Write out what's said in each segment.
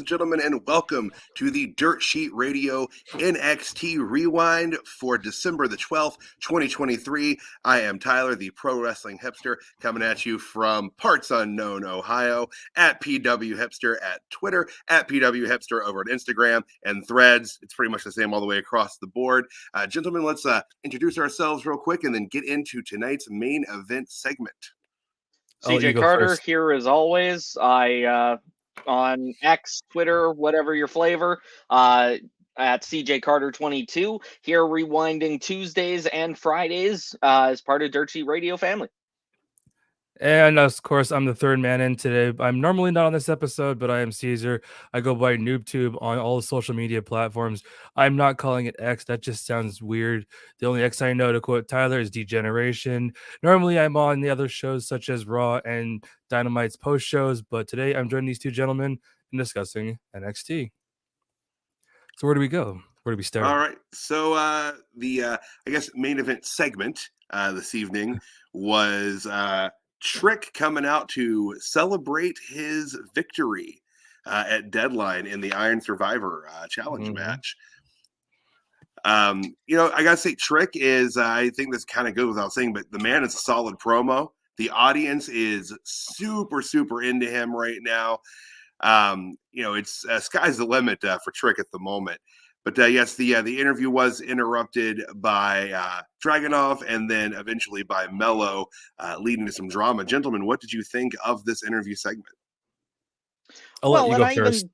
gentlemen, and welcome to the Dirt Sheet Radio NXT Rewind for December the 12th, 2023. I am Tyler, the pro wrestling hipster, coming at you from parts unknown Ohio, at PW Hipster at Twitter, at PW Hipster over at Instagram, and Threads. It's pretty much the same all the way across the board. Gentlemen, let's introduce ourselves real quick and then get into tonight's main event segment. CJ Carter first. Here as always. I on X, Twitter, whatever your flavor, at CJ Carter 22 here, rewinding Tuesdays and Fridays as part of Dirt Sheet Radio family. And of course, I'm the third man in today. I'm normally not on this episode, but I am Caesar. I go by NoobTube on all the social media platforms. I'm not calling it X. That just sounds weird. The only X I know, to quote Tyler, is Degeneration. Normally, I'm on the other shows such as Raw and Dynamite's post shows, but today I'm joining these two gentlemen in discussing NXT. So where do we go? Where do we start? All right. So the I guess main event segment this evening was Trick coming out to celebrate his victory at Deadline in the Iron Survivor challenge match. I gotta say, Trick is, I think this kind of goes without saying, but the man is a solid promo. The audience is super, super into him right now. It's sky's the limit for Trick at the moment. But yes, the interview was interrupted by Dragunov and then eventually by Mello, leading to some drama. Gentlemen, what did you think of this interview segment? I'll let you go first.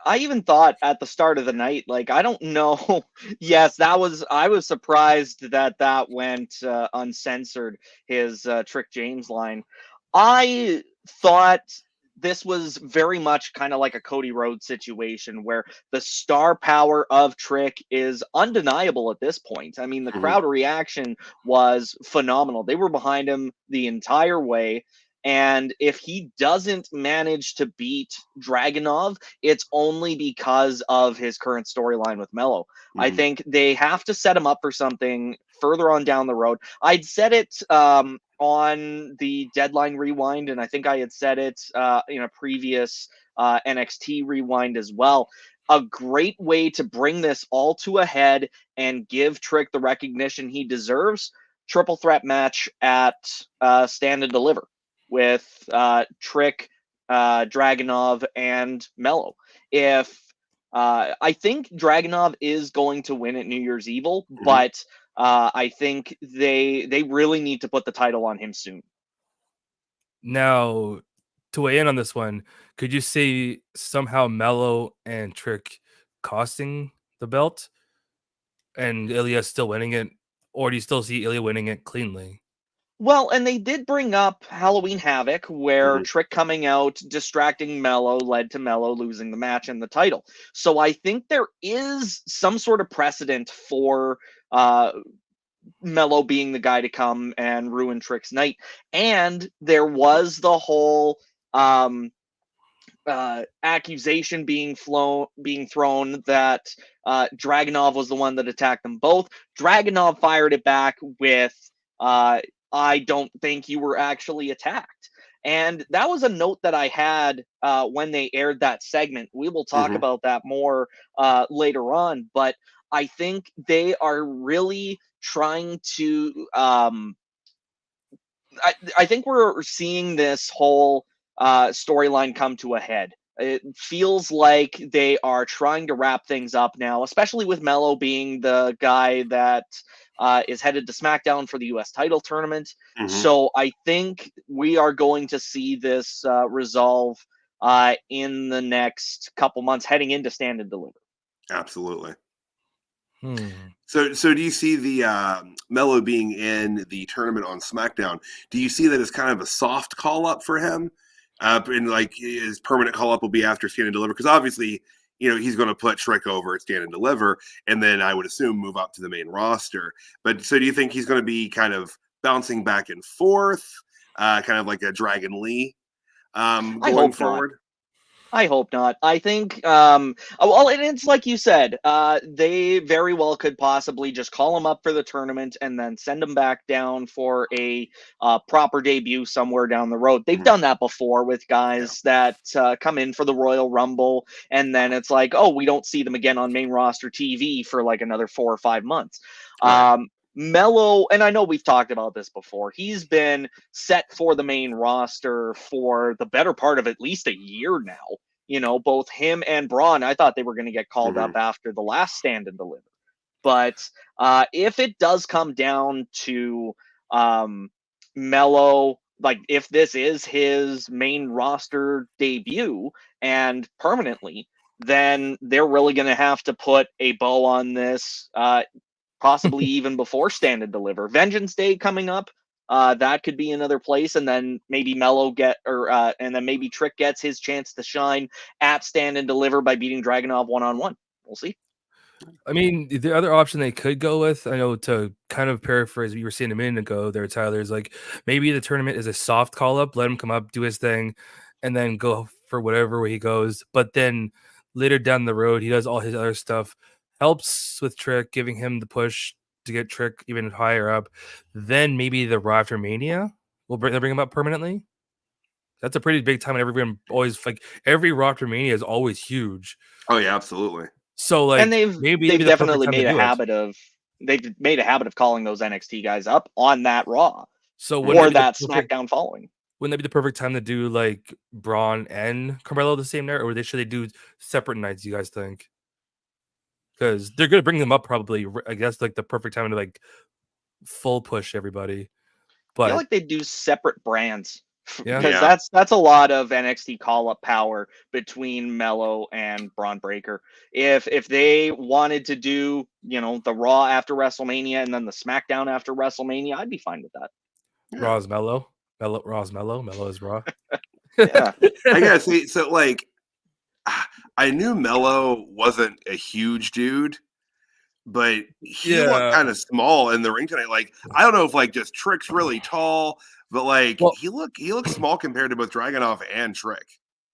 I even thought at the start of the night, like, I don't know. Yes, I was surprised that went uncensored, his Trick James line. I thought this was very much kind of like a Cody Rhodes situation where the star power of Trick is undeniable at this point. I mean, the crowd reaction was phenomenal. They were behind him the entire way. And if he doesn't manage to beat Dragunov, it's only because of his current storyline with Mello. I think they have to set him up for something further on down the road. I'd said it on the Deadline Rewind, and I think I had said it in a previous NXT Rewind as well. A great way to bring this all to a head and give Trick the recognition he deserves. Triple threat match at Stand and Deliver with Trick, Dragunov, and Mello. If I think Dragunov is going to win at New Year's Evil, but I think they really need to put the title on him soon. Now, to weigh in on this one, could you see somehow Mello and Trick costing the belt and Ilya still winning it? Or do you still see Ilya winning it cleanly? Well, and they did bring up Halloween Havoc, where Trick coming out, distracting Mello, led to Mello losing the match and the title. So I think there is some sort of precedent for Mello being the guy to come and ruin Trick's night. And there was the whole accusation being thrown that Dragunov was the one that attacked them both. Dragunov fired it back with I don't think you were actually attacked. And that was a note that I had when they aired that segment. We will talk about that more later on. But I think they are really trying to I think we're seeing this whole storyline come to a head. It feels like they are trying to wrap things up now, especially with Mello being the guy that is headed to SmackDown for the U.S. title tournament. So I think we are going to see this resolve in the next couple months heading into Stand and Deliver. Absolutely. So do you see the Mello being in the tournament on SmackDown? Do you see that as kind of a soft call-up for him? And like his permanent call-up will be after Stand and Deliver? Because obviously, he's going to put Trick over at Stand and Deliver, and then I would assume move up to the main roster. But so do you think he's going to be kind of bouncing back and forth, kind of like a Dragon Lee going forward? I hope not. I think, well, and it's like you said, they very well could possibly just call him up for the tournament and then send him back down for a proper debut somewhere down the road. They've Mhm. done that before with guys that come in for the Royal Rumble, and then it's like, oh, we don't see them again on main roster TV for like another 4 or 5 months. Right. Mello, and I know we've talked about this before, he's been set for the main roster for the better part of at least a year now. You know, both him and Braun, I thought they were going to get called Mhm. up after the last Stand and Deliver. But if it does come down to Mello, like if this is his main roster debut and permanently, then they're really going to have to put a bow on this possibly even before Stand and Deliver. Vengeance Day coming up. That could be another place, and then maybe and then maybe Trick gets his chance to shine at Stand and Deliver by beating Dragunov 1-on-1. We'll see. I mean, the other option they could go with, I know, to kind of paraphrase what you were saying a minute ago there, Tyler, is like maybe the tournament is a soft call up, let him come up, do his thing, and then go for whatever way he goes. But then later down the road, he does all his other stuff, helps with Trick, giving him the push to get Trick even higher up. Then maybe the Raw after Mania will bring him up permanently. That's a pretty big time, and everyone always like every Raw after Mania is always huge. Oh yeah, absolutely. So And like they've maybe they've the perfect definitely time to made a do it. habit of calling those NXT guys up on that Raw So wouldn't or that be the that perfect SmackDown following. wouldn't that be the perfect time to do like Braun and Carmelo the same night, or should they do separate nights? You guys think? Because they're gonna bring them up probably. I guess like the perfect time to like full push everybody. I feel But like they do separate brands yeah, because Yeah. that's a lot of NXT call up power between Mello and Braun Breaker. If they wanted to do, you know, the Raw after WrestleMania and then the SmackDown after WrestleMania, I'd be fine with that. Raw Yeah. is Mello. Raw is Mello. Mello is Raw. Yeah. I gotta say, so like, I knew Mello wasn't a huge dude, but he looked Yeah. kind of small in the ring tonight. Like, I don't know if like just Trick's really tall, but like Well, he looked small compared to both Dragunov and Trick.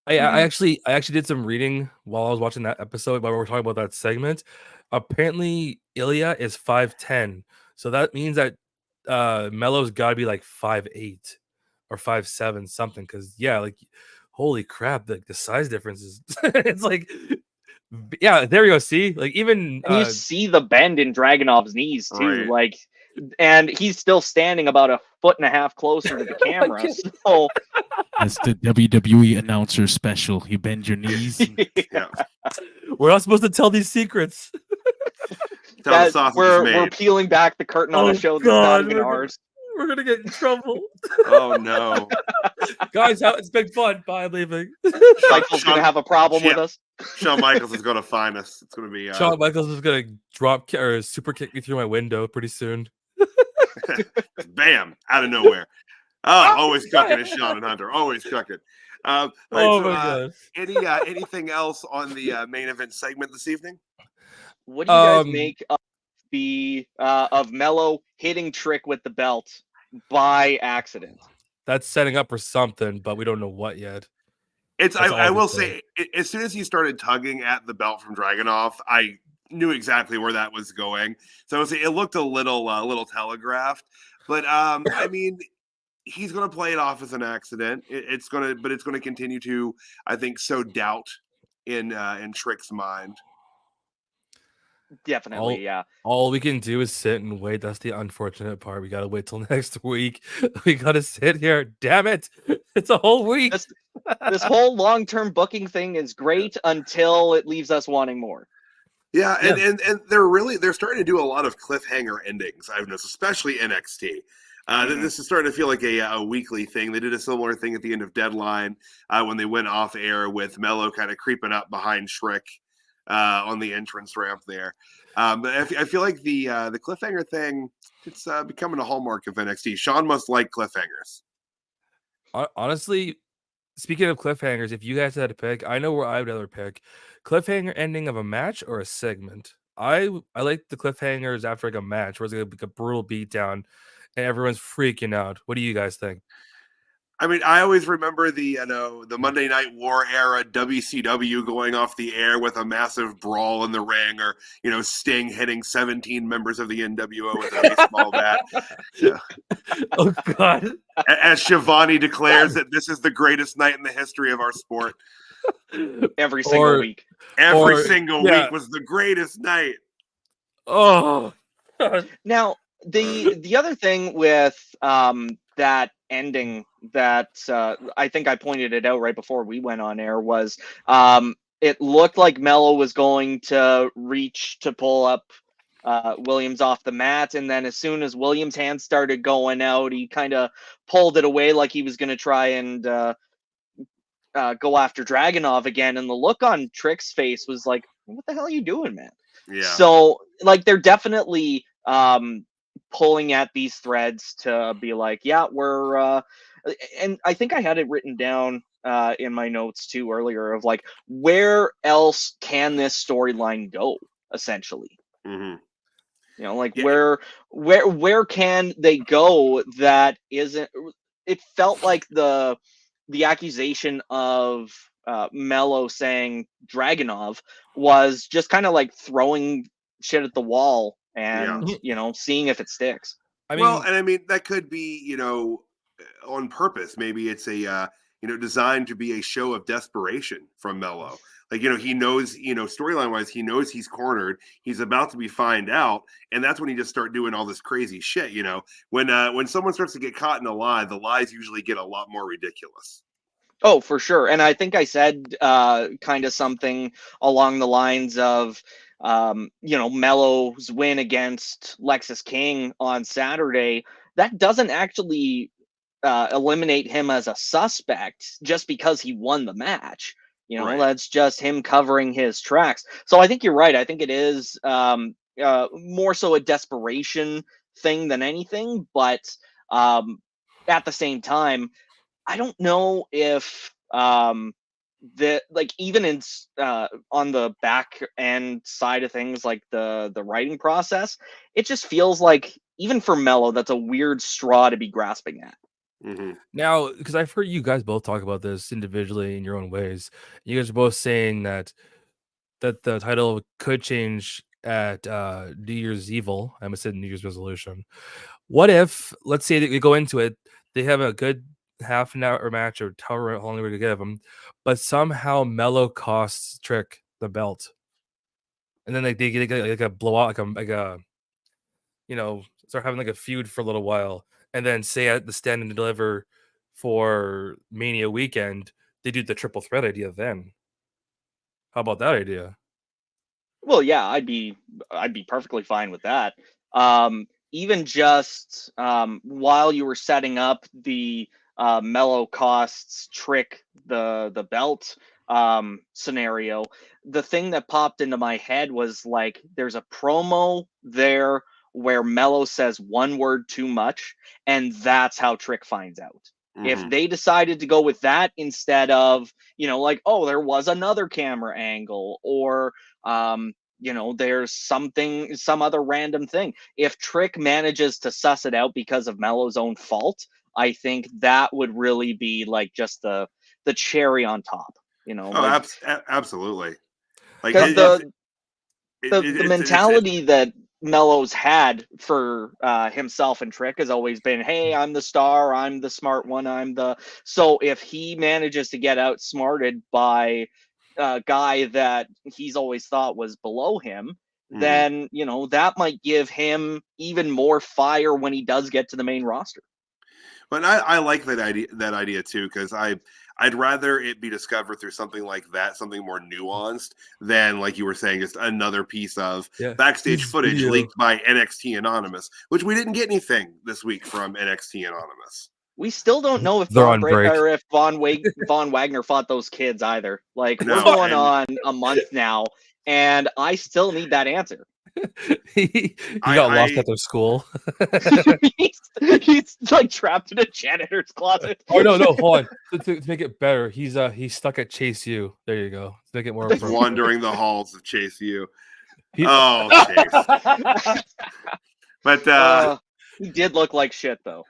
I Mhm. actually did some reading while I was watching that episode while we were talking about that segment. Apparently, Ilya is 5'10", so that means that Mello's got to be like 5'8" or 5'7" something. Because yeah, like holy crap, the size difference is it's like yeah, there you go. See, like even And you see the bend in Dragunov's knees too, Right. like, and he's still standing about a foot and a half closer to the camera. So That's the WWE announcer special. You bend your knees. Yeah. we're not supposed to tell these secrets. That's how the that sausage is we're made. peeling back the curtain on a Oh show that's not God, even ours. we're gonna get in trouble. Oh no. Guys, it's been fun. Bye, I'm leaving. Michael's gonna have a problem with yeah, us. Shawn Michaels is going to find us. It's going to be Shawn Michaels is gonna drop or super kick me through my window pretty soon. bam out of nowhere. Oh, always cooking is Sean and Hunter. Always cooking. All right, Oh so my god. anything else on the main event segment this evening? What do you guys make of the of Mello hitting Trick with the belt by accident? That's setting up for something, but we don't know what yet. It's That's all I I will can say. say, as soon as he started tugging at the belt from Dragunov, I knew exactly where that was going. So it looked a little telegraphed, but I mean, he's going to play it off as an accident. It's going to continue to, I think, sow doubt in Trick's mind. Definitely, yeah. All we can do is sit and wait. That's the unfortunate part. We gotta wait till next week. We gotta sit here. Damn it! It's a whole week. This whole long-term booking thing is great until it leaves us wanting more. Yeah, and they're starting to do a lot of cliffhanger endings. I've noticed, especially NXT. This is starting to feel like a weekly thing. They did a similar thing at the end of Deadline when they went off air with Mello kind of creeping up behind Shrek on the entrance ramp there. But I feel like the cliffhanger thing, it's becoming a hallmark of NXT. Sean must like cliffhangers. Honestly, speaking of cliffhangers, if you guys had to pick, I know where I would rather pick: cliffhanger ending of a match or a segment. I like the cliffhangers after like a match where it's like a brutal beatdown and everyone's freaking out. What do you guys think? I mean, I always remember the the Monday Night War era WCW going off the air with a massive brawl in the ring, or Sting hitting 17 members of the NWO with a baseball bat. Yeah. Oh God! As Shivani declares that this is the greatest night in the history of our sport. Every single week. Every single week was the greatest night. Oh. Now, the other thing with that ending that I think I pointed it out right before we went on air was it looked like Mello was going to reach to pull up Williams off the mat, and then as soon as Williams' hands started going out, he kind of pulled it away like he was going to try and go after Dragunov again, and the look on Trick's face was like, what the hell are you doing, man? Yeah. So, like, they're definitely pulling at these threads to be like, yeah, we're and I think I had it written down in my notes too earlier of like, where else can this storyline go, essentially? Mm-hmm. Like where can they go that isn't? It felt like the accusation of Mello saying Dragunov was just kind of like throwing shit at the wall and seeing if it sticks. I mean, and I mean that could be on purpose. Maybe it's a designed to be a show of desperation from Mello. Like he knows storyline wise, he knows he's cornered. He's about to be found out, and that's when he just start doing all this crazy shit. When someone starts to get caught in a lie, the lies usually get a lot more ridiculous. Oh, for sure. And I think I said kind of something along the lines of, Mello's win against Lexus King on Saturday. That doesn't actually eliminate him as a suspect just because he won the match. Right. That's just him covering his tracks. So I think you're right. I think it is more so a desperation thing than anything. But at the same time, I don't know if even in on the back end side of things, like the writing process, it just feels like even for Mello, that's a weird straw to be grasping at. Mm-hmm. Now, because I've heard you guys both talk about this individually in your own ways, you guys are both saying that the title could change at New Year's Evil. I almost said New Year's Resolution. What if, let's say that we go into it, they have a good half an hour match or however long we're gonna give them, but somehow Mello costs Trick the belt, and then they get like a blowout, like a start having like a feud for a little while, and then say at the Stand and Deliver for Mania weekend, they do the triple threat idea then. How about that idea? Well, yeah, I'd be perfectly fine with that. Even just while you were setting up the Mello costs Trick the belt scenario, the thing that popped into my head was like, there's a promo there where Mello says one word too much, and that's how Trick finds out. Mm-hmm. If they decided to go with that instead of, like, oh, there was another camera angle, or there's some other random thing. If Trick manages to suss it out because of Mello's own fault, I think that would really be like just the cherry on top. Absolutely. Like the mentality that Mello's had for himself and Trick has always been, hey, I'm the star, I'm the smart one, so if he manages to get outsmarted by a guy that he's always thought was below him, then that might give him even more fire when he does get to the main roster. But I like that idea too, because I'd rather it be discovered through something like that, something more nuanced, than, like you were saying, just another piece of backstage footage leaked by NXT Anonymous, which we didn't get anything this week from NXT Anonymous. We still don't know if they're on break, or if Von Wagner fought those kids either. Like, we're going on a month now, and I still need that answer. he got lost at their school. he's like trapped in a janitor's closet. Oh no, hold on. To make it better, he's stuck at Chase U. There you go. To make it more wandering the halls of Chase U. Chase. But he did look like shit though.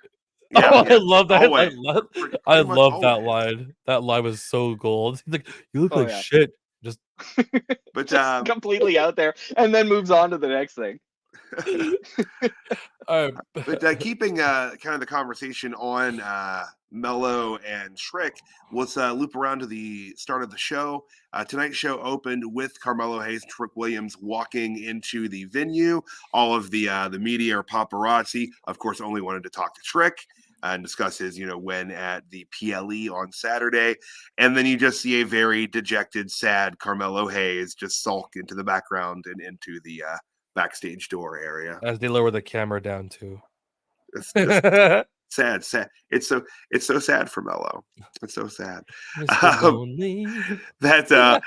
Yeah, Oh, yeah, I love that. always. I Pretty much love that always. line. That line was so gold. He's like, "You look Oh, like yeah. shit." Just But Just completely out there, and then moves on to the next thing. But keeping kind of the conversation on Mello and Trick, let's loop around to the start of the show. Tonight's show opened with Carmelo Hayes and Trick Williams walking into the venue. All of the media or paparazzi, of course, only wanted to talk to Trick and discuss his, win at the PLE on Saturday. And then you just see a very dejected, sad Carmelo Hayes just sulk into the background and into the backstage door area. as they lower the camera down too. It's just sad. It's so sad for Mello. It's so sad. Mr. Lonely. That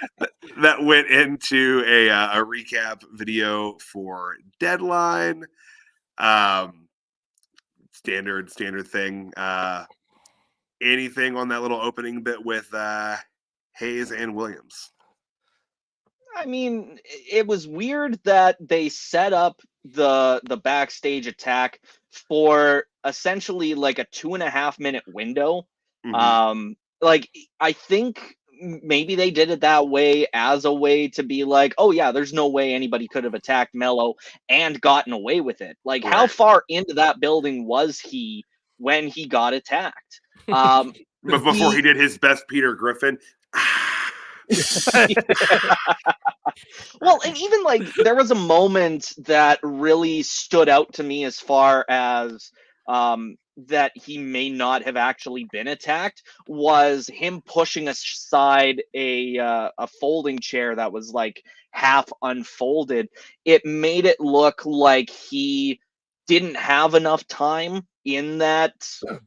went into a recap video for Deadline. Standard thing. Anything on that little opening bit with Hayes and Williams? I mean, it was weird that they set up the backstage attack for essentially like a 2.5 minute window. Mhm. Like I think maybe they did it that way as a way to be like, oh yeah, there's no way anybody could have attacked Mello and gotten away with it. Like how Right. far into that building was he when he got attacked? But before he did his best Peter Griffin. Well, and even like there was a moment that really stood out to me as far as that he may not have actually been attacked was him pushing aside a folding chair that was like half unfolded. It made it look like he didn't have enough time in that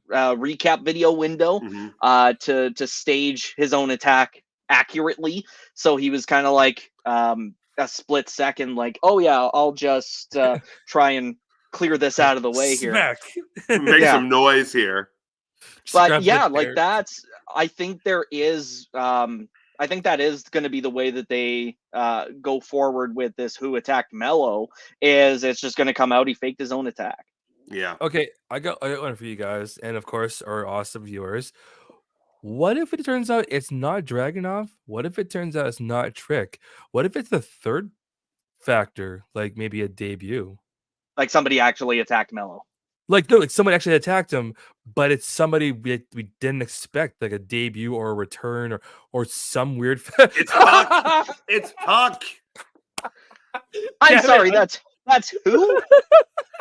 recap video window Mhm. to stage his own attack accurately. So he was kind of like a split second, like, oh yeah, I'll just try and clear this out of the way here. Smack. Make Yeah. some noise here. But Scrap the yeah, like chair. that's I think there is I think that is going to be the way that they go forward with this who attacked Mello is it's just going to come out he faked his own attack. Yeah. Okay, I got one for you guys, and of course our awesome viewers. What if it turns out it's not Dragunov? What if it turns out it's not Trick? What if it's the third factor, like maybe a debut? Like somebody actually attacked Mello. Like no, like someone actually attacked him, but it's somebody we didn't expect, like a debut or a return or some weird. It's Puck. It's Puck. I'm Damn sorry, it. that's who?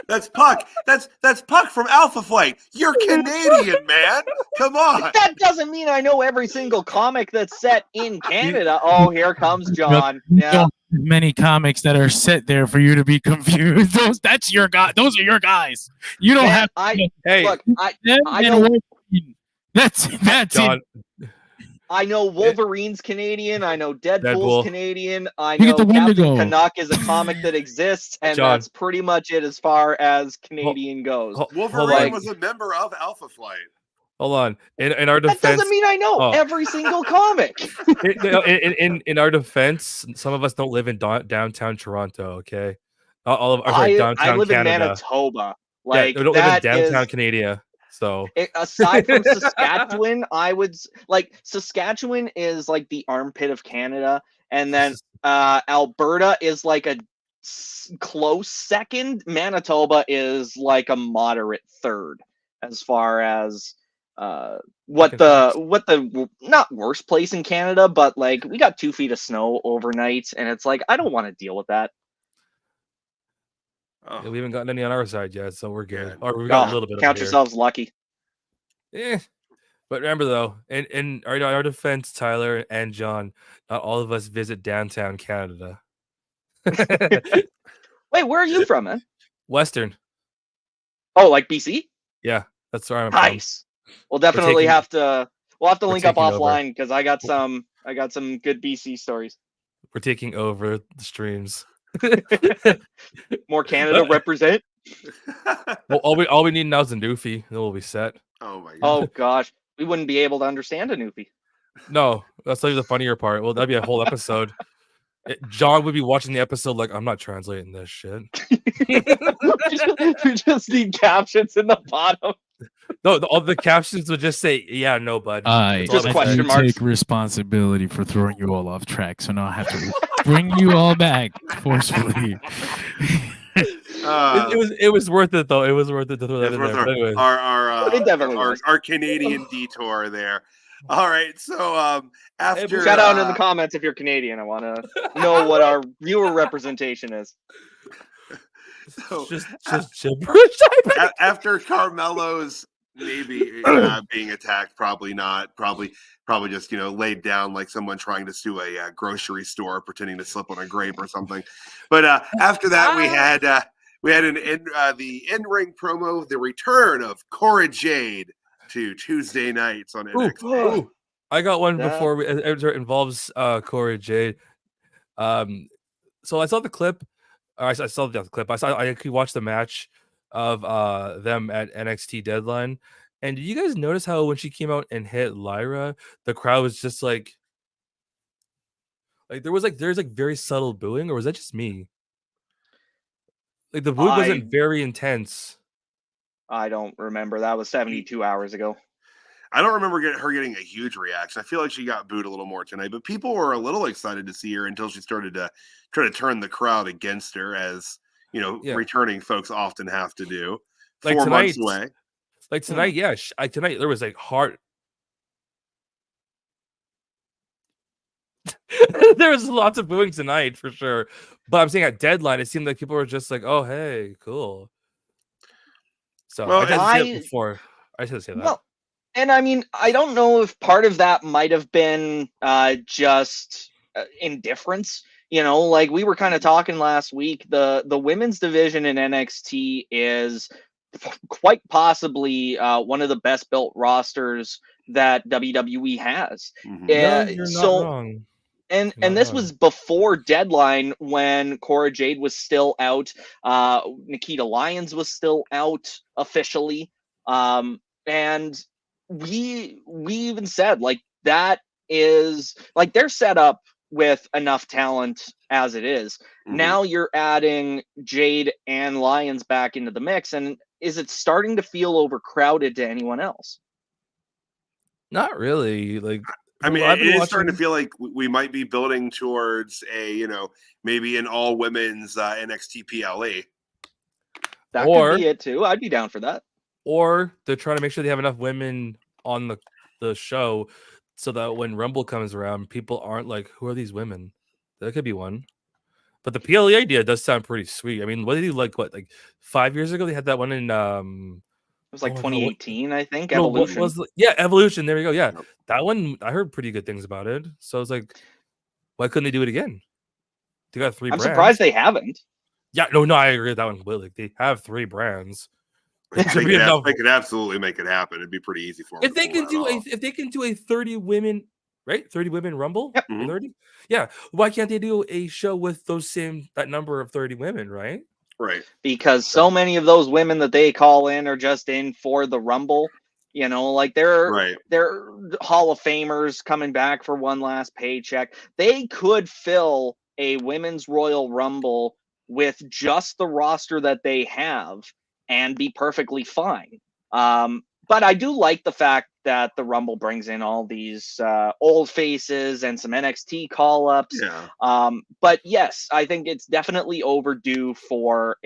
That's Puck. That's Puck from Alpha Flight. You're Canadian, man. Come on. That doesn't mean I know every single comic that's set in Canada. Oh, here comes John. Yeah. Don't have many comics that are set there for you to be confused. That's your guy. Those are your guys. You don't Man, have Hey, look, I them I and know- Wolverine. That's John, it. I know Wolverine's Canadian. I know Deadpool. Deadpool's Canadian. I Look at know the Captain Wendigo. Canuck is a comic that exists, and John. that's pretty much it as far as Canadian goes. Hold Wolverine on. was a member of Alpha Flight. Hold on. In our That defense, doesn't mean I know Oh. every single comic. in our defense, some of us don't live in downtown Toronto. Okay, all of I downtown live Canada. in Manitoba. Yeah, Like we don't live in that downtown is Canada. So aside from Saskatchewan, like Saskatchewan is like the armpit of Canada, and then Alberta is like a close second. Manitoba is like a moderate third as far as what the not worst place in Canada, but like we got 2 feet of snow overnight, and it's like I don't want to deal with that. Oh, we haven't gotten any on our side yet, so we're good. Yeah. Or we got Oh, a little bit. count over here. yourselves lucky. Eh. But remember though, in our defense, Tyler and John, not all of us visit downtown Canada. Wait, where are you from, man? Western. Oh, like BC? Yeah, that's where I'm from. Nice. We'll definitely taking- have to link up taking over. offline because I got some good BC stories. We're taking over the streams. More Canada represent. Well, all we need now is a Newfie, and we'll be set. Oh my god. Oh gosh, we wouldn't be able to understand a Newfie. No, that's like the funnier part. Well, that'd be a whole episode. John would be watching the episode like, I'm not translating this shit. We just need captions in the bottom. all the captions would just say, "Yeah, no, bud." I Just all it question said. marks. take responsibility for throwing you all off track, so now I have to bring you all back forcefully. It was worth it though. It was worth it to throw that It's in worth there. But anyways, It definitely was. our Canadian detour there. All right, so after Shout out in the comments if you're Canadian. I want to know what our viewer representation is. so, just gibberish. after Carmelo's maybe being attacked, probably not, probably just laid down like someone trying to sue a grocery store pretending to slip on a grape or something. But after that, we had the in-ring promo, the return of Cora Jade to Tuesday nights on NXT. Ooh, I got one That- before it involves Corey Jade. So I saw the clip. Or I saw the clip. I actually watched the match of them at NXT Deadline. And did you guys notice how when she came out and hit Lyra, the crowd was just like there's very subtle booing, or was that just me? Like the booing wasn't very intense. I don't remember. That was 72 hours ago. I don't remember her getting a huge reaction. I feel like she got booed a little more tonight, but people were a little excited to see her until she started to try to turn the crowd against her, as returning folks often have to do. Like 4 tonight, months away. Like tonight, yeah. Tonight there was like hard. There was lots of booing tonight for sure, but I'm saying at Deadline, it seemed like people were just like, "Oh, hey, cool." So Well, I didn't say it before. I should say that. Well, and I mean, I don't know if part of that might have been just indifference. Like we were kind of talking last week, the women's division in NXT is quite possibly one of the best built rosters that WWE has. No, you're not wrong. And You're not this wrong. was before Deadline when Cora Jade was still out. Nikita Lyons was still out officially. And we even said like that is like they're set up with enough talent as it is. Mhm. Now you're adding Jade and Lyons back into the mix, and is it starting to feel overcrowded to anyone else? Not really. Like I mean, I've it been is starting to watching. feel like we might be building towards a, maybe an all women's NXT PLE. That Or- could be it too. I'd be down for that. Or they're trying to make sure they have enough women on the show so that when Rumble comes around, people aren't like, "Who are these women?" That could be one. But the PLE idea does sound pretty sweet. I mean, what did you like? What, like 5 years ago they had that one in It was like oh my God, what- 2018, I think. no, what Evolution. was Evolution. There we go. Yeah, Yep. that one I heard pretty good things about it. So I was like, why couldn't they do it again? They got 3 I'm brands. surprised they haven't. Yeah, no, I agree with that one completely. They have 3 brands. They Should be enough. could absolutely make it happen. It'd be pretty easy for them. If they can do a 30 women, right? 30 women Rumble? Yep. Mhm. 30? Yeah. Why can't they do a show with that number of 30 women, right? Right. Because so many of those women that they call in are just in for the Rumble. Like they're Hall of Famers coming back for one last paycheck. They could fill a women's Royal Rumble with just the roster that they have and be perfectly fine. But I do like the fact that the Rumble brings in all these old faces and some NXT call-ups. Yeah. But yes, I think it's definitely overdue for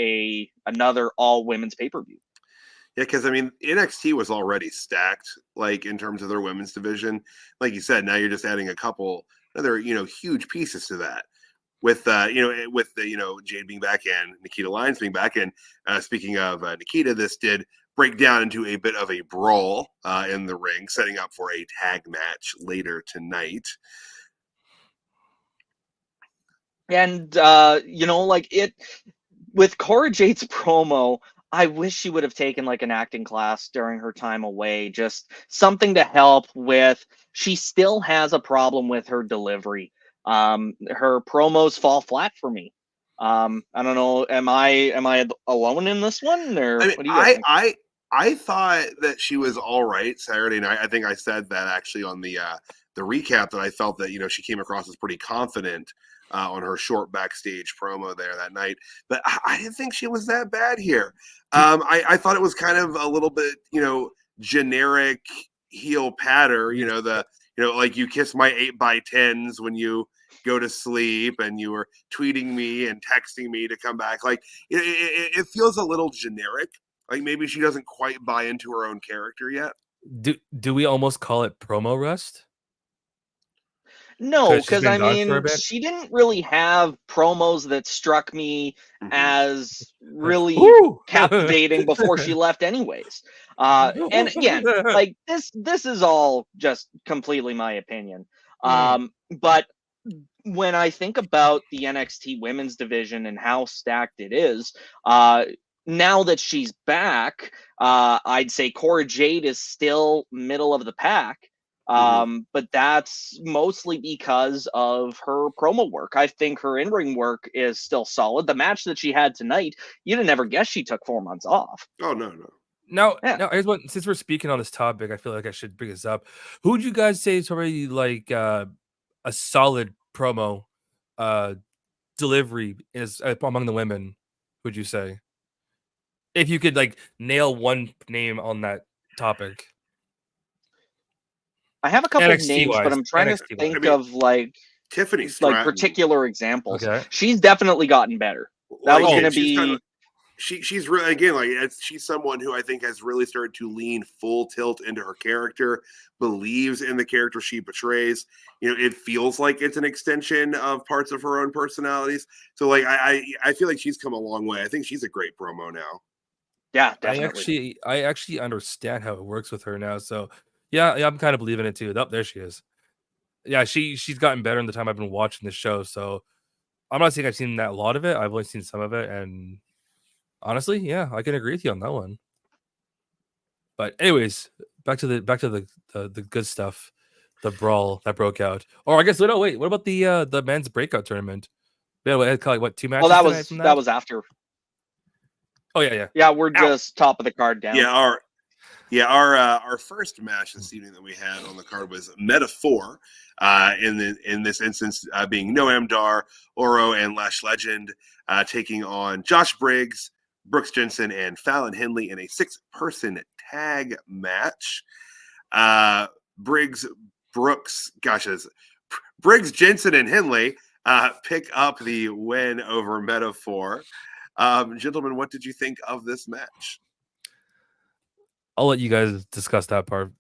another all-women's pay-per-view. Yeah, because I mean, NXT was already stacked, like in terms of their women's division. Like you said, now you're just adding a couple other, huge pieces to that. With Jade being back in, Nikita Lyons being back in. Speaking of Nikita, this did break down into a bit of a brawl in the ring, setting up for a tag match later tonight. And with Cora Jade's promo, I wish she would have taken like an acting class during her time away, just something to help with. She still has a problem with her delivery. Her promos fall flat for me. I don't know. Am I alone in this one, or I mean, what do you guys think? I thought that she was all right Saturday night. I think I said that actually on the recap, that I felt that she came across as pretty confident on her short backstage promo there that night. But I didn't think she was that bad here. I thought it was kind of a little bit, generic heel patter. Like you kiss my 8x10s when you go to sleep, and you were tweeting me and texting me to come back. Like it feels a little generic. Like maybe she doesn't quite buy into her own character yet. Do we almost call it promo rust? No, 'Cause she's because been I gone for a mean, bit? she didn't really have promos that struck me Mhm. as really Woo! captivating before she left, anyways. And again, like this is all just completely my opinion. But when I think about the NXT women's division and how stacked it is, now that she's back, I'd say Cora Jade is still middle of the pack. But that's mostly because of her promo work. I think her in-ring work is still solid. The match that she had tonight, you'd have never guessed she took 4 months off. Oh no. Now, Yeah. I just want, since we're speaking on this topic, I feel like I should bring this up. Who would you guys say is already like a solid promo delivery is among the women? Would you say, if you could like nail one name on that topic? I have a couple of NXT names, but wise, I'm trying to NXT wise. think I mean, of like Tiffany Stratton. particular examples. Okay. She's definitely gotten better. That was going to she's be. kinda- she's really, again, like she's someone who I think has really started to lean full tilt into her character, believes in the character she portrays. It feels like it's an extension of parts of her own personalities. So like I feel like she's come a long way. I think she's a great promo now. Yeah, definitely. I actually understand how it works with her now. So yeah, I'm kind of believing it too. Oh, there she is. Yeah, she's gotten better in the time I've been watching the show. So I'm not saying I've seen that a lot of it. I've only seen some of it, and honestly, yeah, I can agree with you on that one. But anyways, back to the good stuff, the brawl that broke out. Or I guess no, wait, what about the men's breakout tournament? Yeah, we had like 2 matches. Oh, tonight from that was after. Oh yeah. Yeah, we're just top of the card down. Yeah, our first match this evening that we had on the card was Metaphor. In this instance, being Noam Dar, Oro, and Lash Legend taking on Josh Briggs, Brooks Jensen, and Fallon Henley in a 6-person tag match. Briggs, Jensen, and Henley pick up the win over Metaphor. Gentlemen, what did you think of this match? I'll let you guys discuss that part.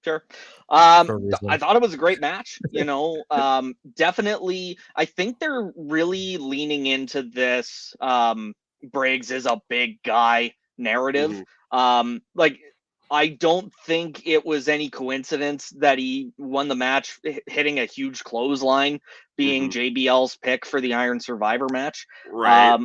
Sure. I reasons. thought it was a great match. Definitely. I think they're really leaning into this. Briggs is a big guy narrative. Like, I don't think it was any coincidence that he won the match hitting a huge clothesline, being JBL's pick for the Iron Survivor match. Right.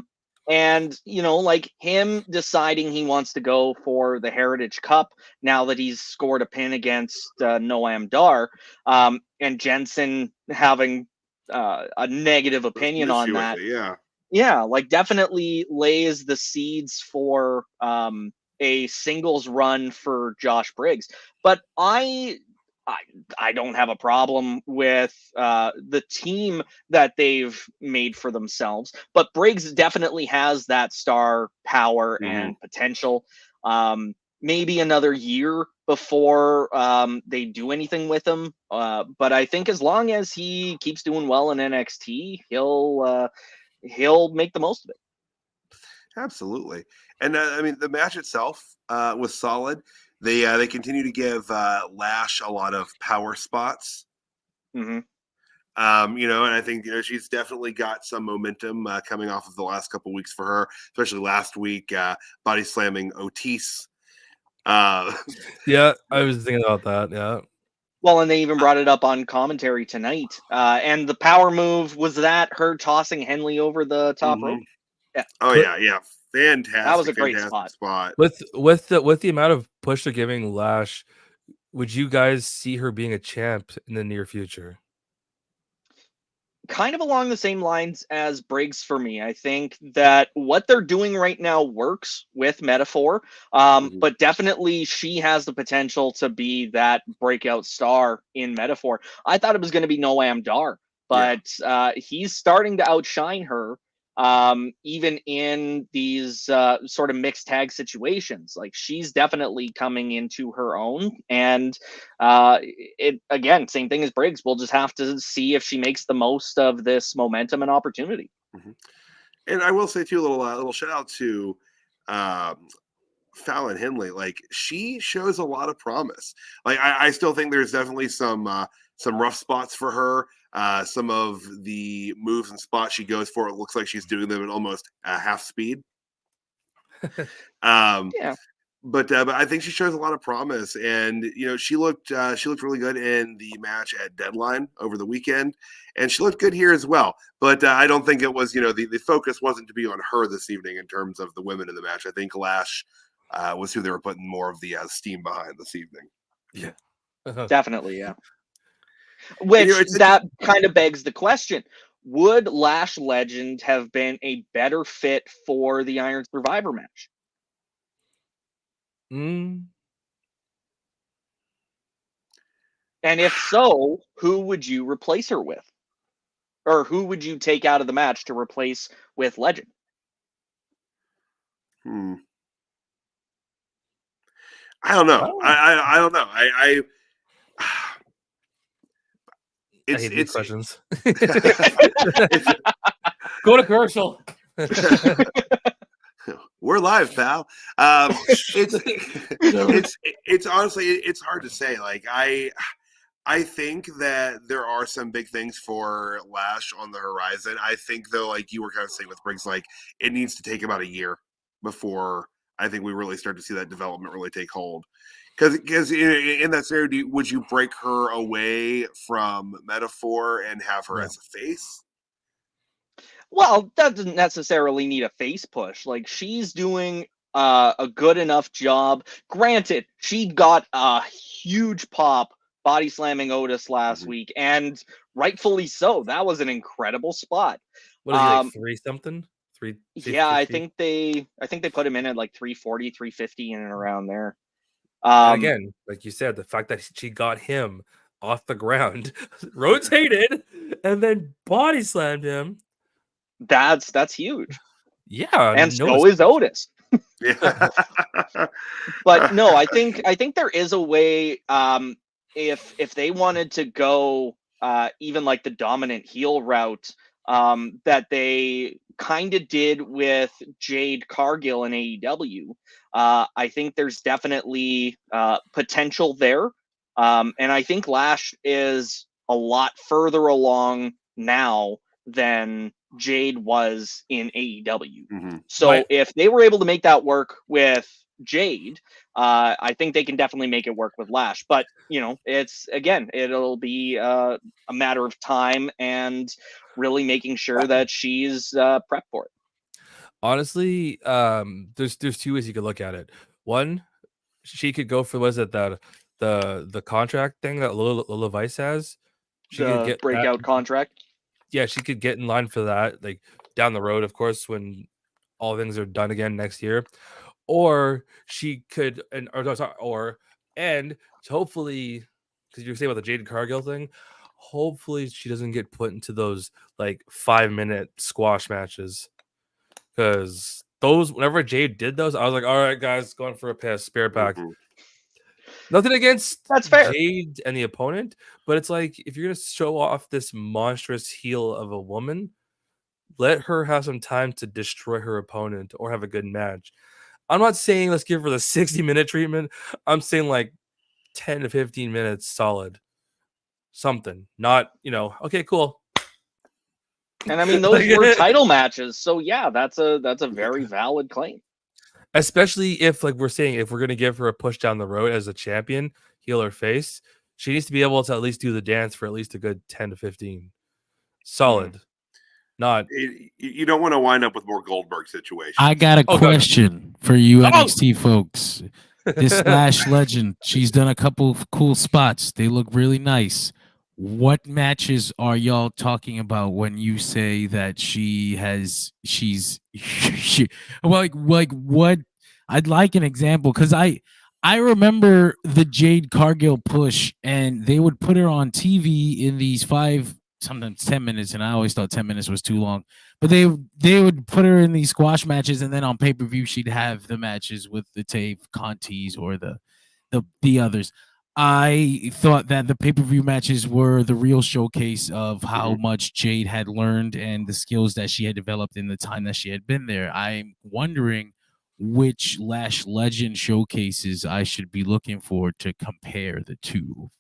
And, like him deciding he wants to go for the Heritage Cup now that he's scored a pin against Noam Dar, and Jensen having a negative opinion on that. Yeah, like definitely lays the seeds for a singles run for Josh Briggs. But I don't have a problem with the team that they've made for themselves. But Briggs definitely has that star power and potential. Maybe another year before they do anything with him. But I think as long as he keeps doing well in NXT, he'll make the most of it. Absolutely. And I mean, the match itself was solid. They continue to give Lash a lot of power spots. And I think she's definitely got some momentum coming off of the last couple weeks for her, especially last week body slamming Otis. Yeah, I was thinking about that. Yeah. Well, and they even brought it up on commentary tonight. And the power move was that her tossing Henley over the top rope. Yeah. Oh yeah. Fantastic. That was a great spot. With the amount of push they're giving Lash, would you guys see her being a champ in the near future? Kind of along the same lines as Briggs for me. I think that what they're doing right now works with Metaphor, but definitely she has the potential to be that breakout star in Metaphor. I thought it was going to be Noam Dar but he's starting to outshine her. Even in these sort of mixed tag situations, like she's definitely coming into her own, and it again, same thing as Briggs. We'll just have to see if she makes the most of this momentum and opportunity. Mm-hmm. And I will say too, a little shout out to Fallon Henley. Like, she shows a lot of promise. Like, I still think there's definitely some rough spots for her. Some of the moves and spots she goes for, it looks like she's doing them at almost half speed. Yeah. But I think she shows a lot of promise, and she looked really good in the match at Deadline over the weekend, and she looked good here as well. But I don't think it was the focus wasn't to be on her this evening in terms of the women in the match. I think Lash was who they were putting more of the steam behind this evening. Yeah, definitely, yeah. Which that kind of begs the question: would Lash Legend have been a better fit for the Iron Survivor match? And if so, who would you replace her with? Or who would you take out of the match to replace with Legend? I don't know. I don't know. I hate these questions. Go to commercial. We're live, pal. It's honestly, it's hard to say. Like, I think that there are some big things for Lash on the horizon. I think, though, like you were kind of saying with Briggs, like, it needs to take about a year before I think we really start to see that development really take hold. Because in that scenario, would you break her away from Metaphor and have her as a face? Well, that doesn't necessarily need a face push. Like, she's doing a good enough job. Granted, she got a huge pop body slamming Otis last week, and rightfully so. That was an incredible spot. What is he, like 3-something? 3? Yeah, I think they put him in at like 340, 350 in and around there. Again, like you said, the fact that she got him off the ground, rotated, and then body slammed him. That's huge. Yeah, and so is Otis. Yeah. But no, I think there is a way. If they wanted to go even like the dominant heel route, that they kind of did with Jade Cargill in AEW. I think there's definitely potential there. And I think Lash is a lot further along now than Jade was in AEW. So if they were able to make that work with Jade, I think they can definitely make it work with Lash. But, it'll be a matter of time and really making sure that she's prepped for it. Honestly, there's 2 ways you could look at it. One, she could go for the contract thing that Lola Vice has. She could get breakout contract. Yeah, she could get in line for that, like down the road, of course, when all things are done again next year. Or she could, and hopefully, because you were saying about the Jade Cargill thing, hopefully she doesn't get put into those like 5-minute squash matches. Because whenever Jade did those, I was like, all right, guys, going for a piss, spirit pack. Nothing against that's fair. Jade and the opponent, but it's like, if you're going to show off this monstrous heel of a woman, let her have some time to destroy her opponent or have a good match. I'm not saying let's give her the 60-minute treatment. I'm saying like 10 to 15 minutes solid. Something. Not, okay, cool. And I mean, those were title matches. So yeah, that's a very valid claim. Especially if, like we're saying, if we're going to give her a push down the road as a champion, heel or face, she needs to be able to at least do the dance for at least a good 10 to 15. Solid. Not. You don't want to wind up with more Goldberg situations. I got a question for you NXT folks. This Lash Legend, she's done a couple of cool spots. They look really nice. What matches are y'all talking about when you say that she's like what? I'd like an example, because I remember the Jade Cargill push, and they would put her on TV in these 5 sometimes 10 minutes, and I always thought 10 minutes was too long. But they would put her in these squash matches, and then on pay-per-view she'd have the matches with the Tave Contis or the others. I thought that the pay-per-view matches were the real showcase of how much Jade had learned and the skills that she had developed in the time that she had been there. I'm wondering which Lash Legend showcases I should be looking for to compare the two.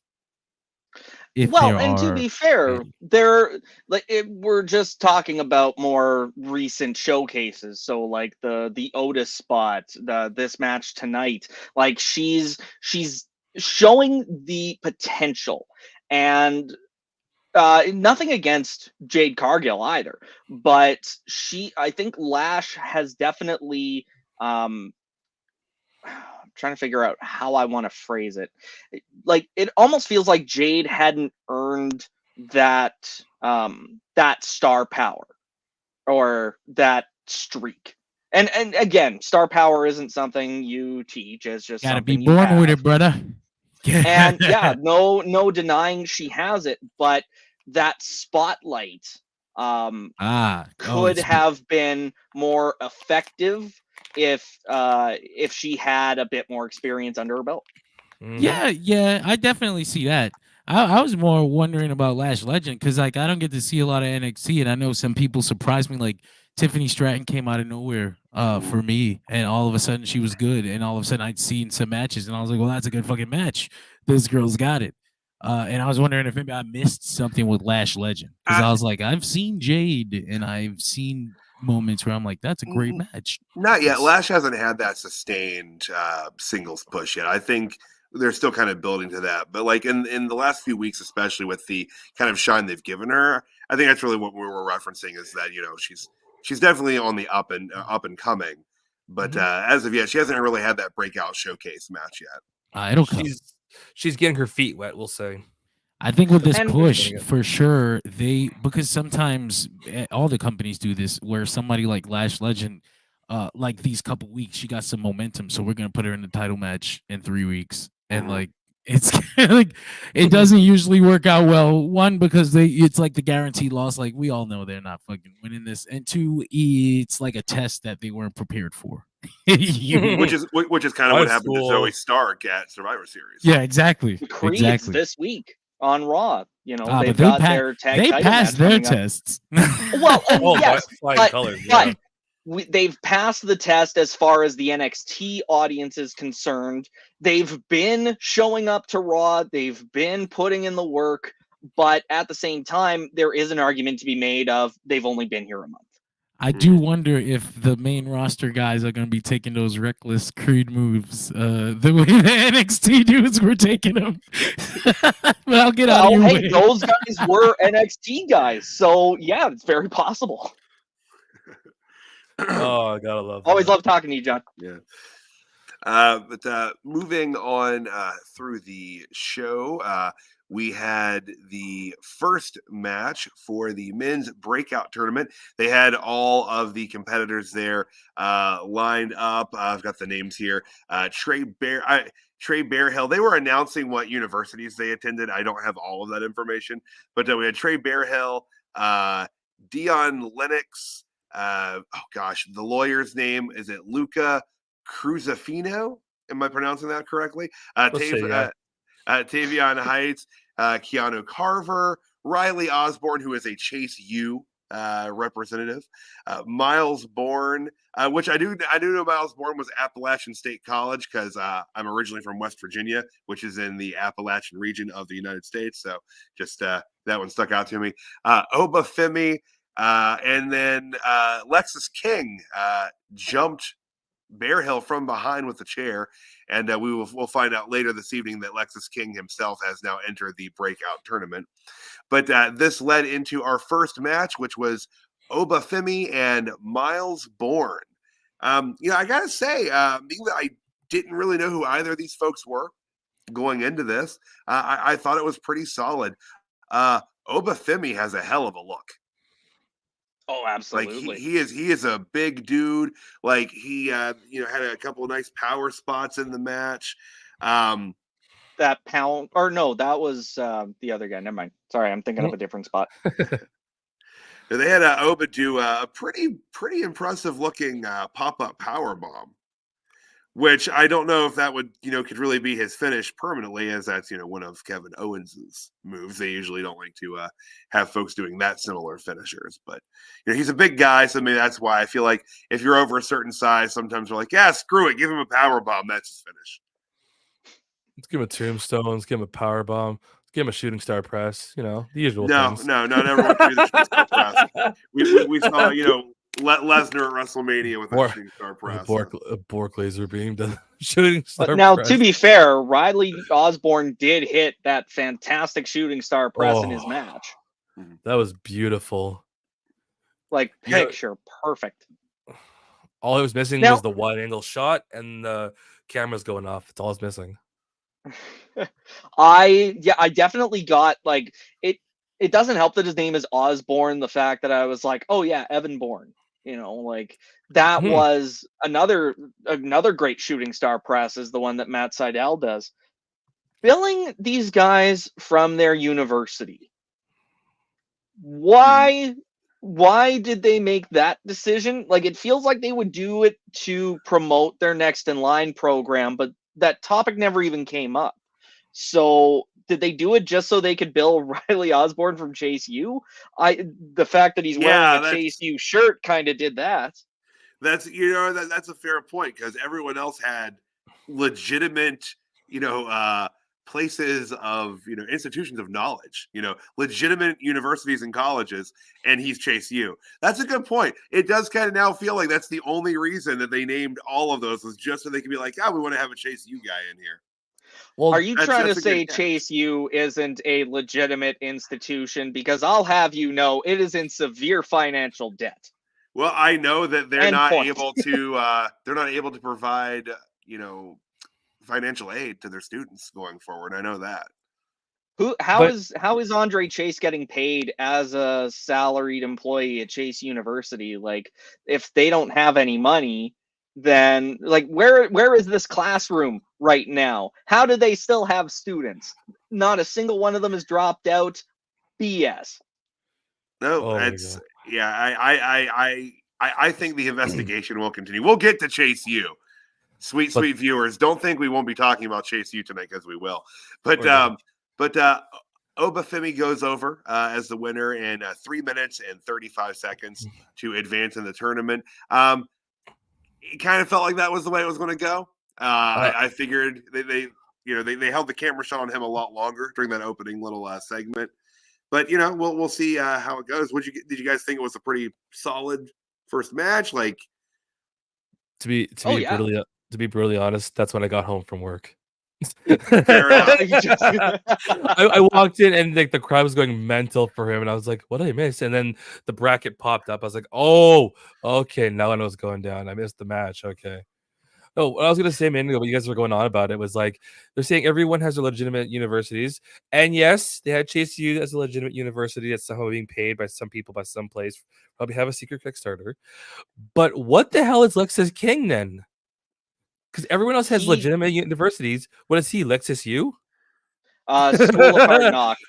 If Well, there and to are be fair, any. we're just talking about more recent showcases. So like the Otis spot, this match tonight, like she's showing the potential, and nothing against Jade Cargill either, but I think Lash has definitely I'm trying to figure out how I want to phrase it. Like it almost feels like Jade hadn't earned that that star power or that streak. And again, star power isn't something you teach; it's just Gotta be something you born with have. it, brother. And yeah, no denying she has it, but that spotlight could have been more effective if she had a bit more experience under her belt. Yeah, I definitely see that. I was more wondering about Lash Legend because like I don't get to see a lot of NXT, and I know some people surprised me. Like Tiffany Stratton came out of nowhere for me, and all of a sudden she was good, and all of a sudden I'd seen some matches, and I was like, well, that's a good fucking match. This girl's got it. And I was wondering if maybe I missed something with Lash Legend because I was like, I've seen Jade, and I've seen moments where I'm like, that's a great match. Not yet. Lash hasn't had that sustained singles push yet. I think they're still kind of building to that. But like in the last few weeks, especially with the kind of shine they've given her, I think that's really what we were referencing is that, you know, she's definitely on the up and coming. But as of yet, she hasn't really had that breakout showcase match yet. It'll come. She's getting her feet wet, we'll say. I think with this And- push, for sure, because sometimes all the companies do this, where somebody like Lash Legend, like these couple weeks, she got some momentum, so we're gonna put her in the title match in 3 weeks, and like it's like it doesn't usually work out well. One, because it's like the guaranteed loss, like we all know they're not fucking winning this, and two, it's like a test that they weren't prepared for. which is kind of what happened to Zoe Stark at Survivor Series. Yeah, exactly. Creeds Exactly. this week on Raw. You know, but they've got their tag they title passed match their coming up. tests. Well, and yes, flying colors, yeah. but they've passed the test as far as the NXT audience is concerned. They've been showing up to Raw. They've been putting in the work. But at the same time, there is an argument to be made of they've only been here a month. I do wonder if the main roster guys are going to be taking those reckless Creed moves the way the NXT dudes were taking them. But I'll get out of your way. Those guys were NXT guys. So, yeah, it's very possible. Oh, I gotta love that. Always love talking to you, John. Yeah. But moving on through the show, we had the first match for the men's breakout tournament. They had all of the competitors there lined up. I've got the names here. Trey Bearhill. They were announcing what universities they attended. I don't have all of that information, but we had Trey Bearhill, Dion Lennox. The lawyer's name, is it Luca Cruzafino? Am I pronouncing that correctly? Tavion Heights, Keanu Carver, Riley Osborne, who is a Chase U representative, Miles Bourne, which I do know Miles Bourne was Appalachian State College because I'm originally from West Virginia, which is in the Appalachian region of the United States. So just that one stuck out to me. Oba Femi, and then Lexus King jumped Bearhill from behind with the chair, and we'll find out later this evening that Lexus King himself has now entered the breakout tournament. But this led into our first match, which was Oba Femi and Miles Bourne. I gotta say, I didn't really know who either of these folks were going into this. I thought it was pretty solid. Oba Femi has a hell of a look. Oh, absolutely. Like he is a big dude. Like he had a couple of nice power spots in the match. that pound, or no, that was the other guy. Never mind. Sorry, I'm thinking of a different spot. They had Oba do a pretty impressive looking pop-up power bomb, which I don't know if that would could really be his finish permanently, as that's one of Kevin Owens's moves. They usually don't like to have folks doing that similar finishers, but he's a big guy, so maybe that's why I feel like if you're over a certain size, sometimes we're like, yeah, screw it, give him a power bomb, that's his finish. Let's give him a tombstone. Let's give him a power bomb. Let's give him a shooting star press. The usual No, things. no, never went through the shooting star press. We saw Lesnar at WrestleMania with a shooting star press. A Bork laser beam to shooting star But now, press. to be fair, Riley Osborne did hit that fantastic shooting star press in his match. That was beautiful. Like, picture perfect. All it was missing was the wide angle shot and the cameras going off. It's all it's missing. I definitely got like it. It doesn't help that his name is Osborne. The fact that I was like, oh yeah, Evan Bourne. Like that was another great shooting star press is the one that Matt Seidel does. Billing these guys from their university. Why did they make that decision? Like, it feels like they would do it to promote their Next in Line program, but that topic never even came up. So did they do it just so they could bill Riley Osborne from Chase U? The fact that he's wearing a Chase U shirt kind of did that. That's that's a fair point, because everyone else had legitimate places of institutions of knowledge, legitimate universities and colleges, and he's Chase U. That's a good point. It does kind of now feel like that's the only reason that they named all of those, was just so they could be like, we want to have a Chase U guy in here. Well, are you trying to say Chase U isn't a legitimate institution? Because I'll have you know, it is in severe financial debt. Well, I know that they're not able to provide financial aid to their students going forward. I know that. How is Andre Chase getting paid as a salaried employee at Chase University? Like, if they don't have any money, then like where is this classroom right now? How do they still have students? Not a single one of them has dropped out. BS. No, I think the investigation will continue. We'll get to Chase U. Sweet viewers, don't think we won't be talking about Chase U tonight, because we will. But Obafemi goes over as the winner in 3 minutes and 35 seconds to advance in the tournament. It kind of felt like that was the way it was going to go. I figured they held the camera shot on him a lot longer during that opening little segment. But we'll see how it goes. Did you guys think it was a pretty solid first match? Like, to be brutally honest, that's when I got home from work. Fair enough. I walked in and like the crowd was going mental for him, and I was like, "What did I miss?" And then the bracket popped up. I was like, "Oh, okay, now I know what's going down. I missed the match." Okay. Oh, what I was gonna say a minute ago, what you guys were going on about it was like they're saying everyone has their legitimate universities, and yes, they had Chase U as a legitimate university that's somehow being paid by some people by some place. Probably have a secret Kickstarter. But what the hell is Lexus King then? Because everyone else has legitimate universities. What is he, Lexus U? School of Hard Knocks.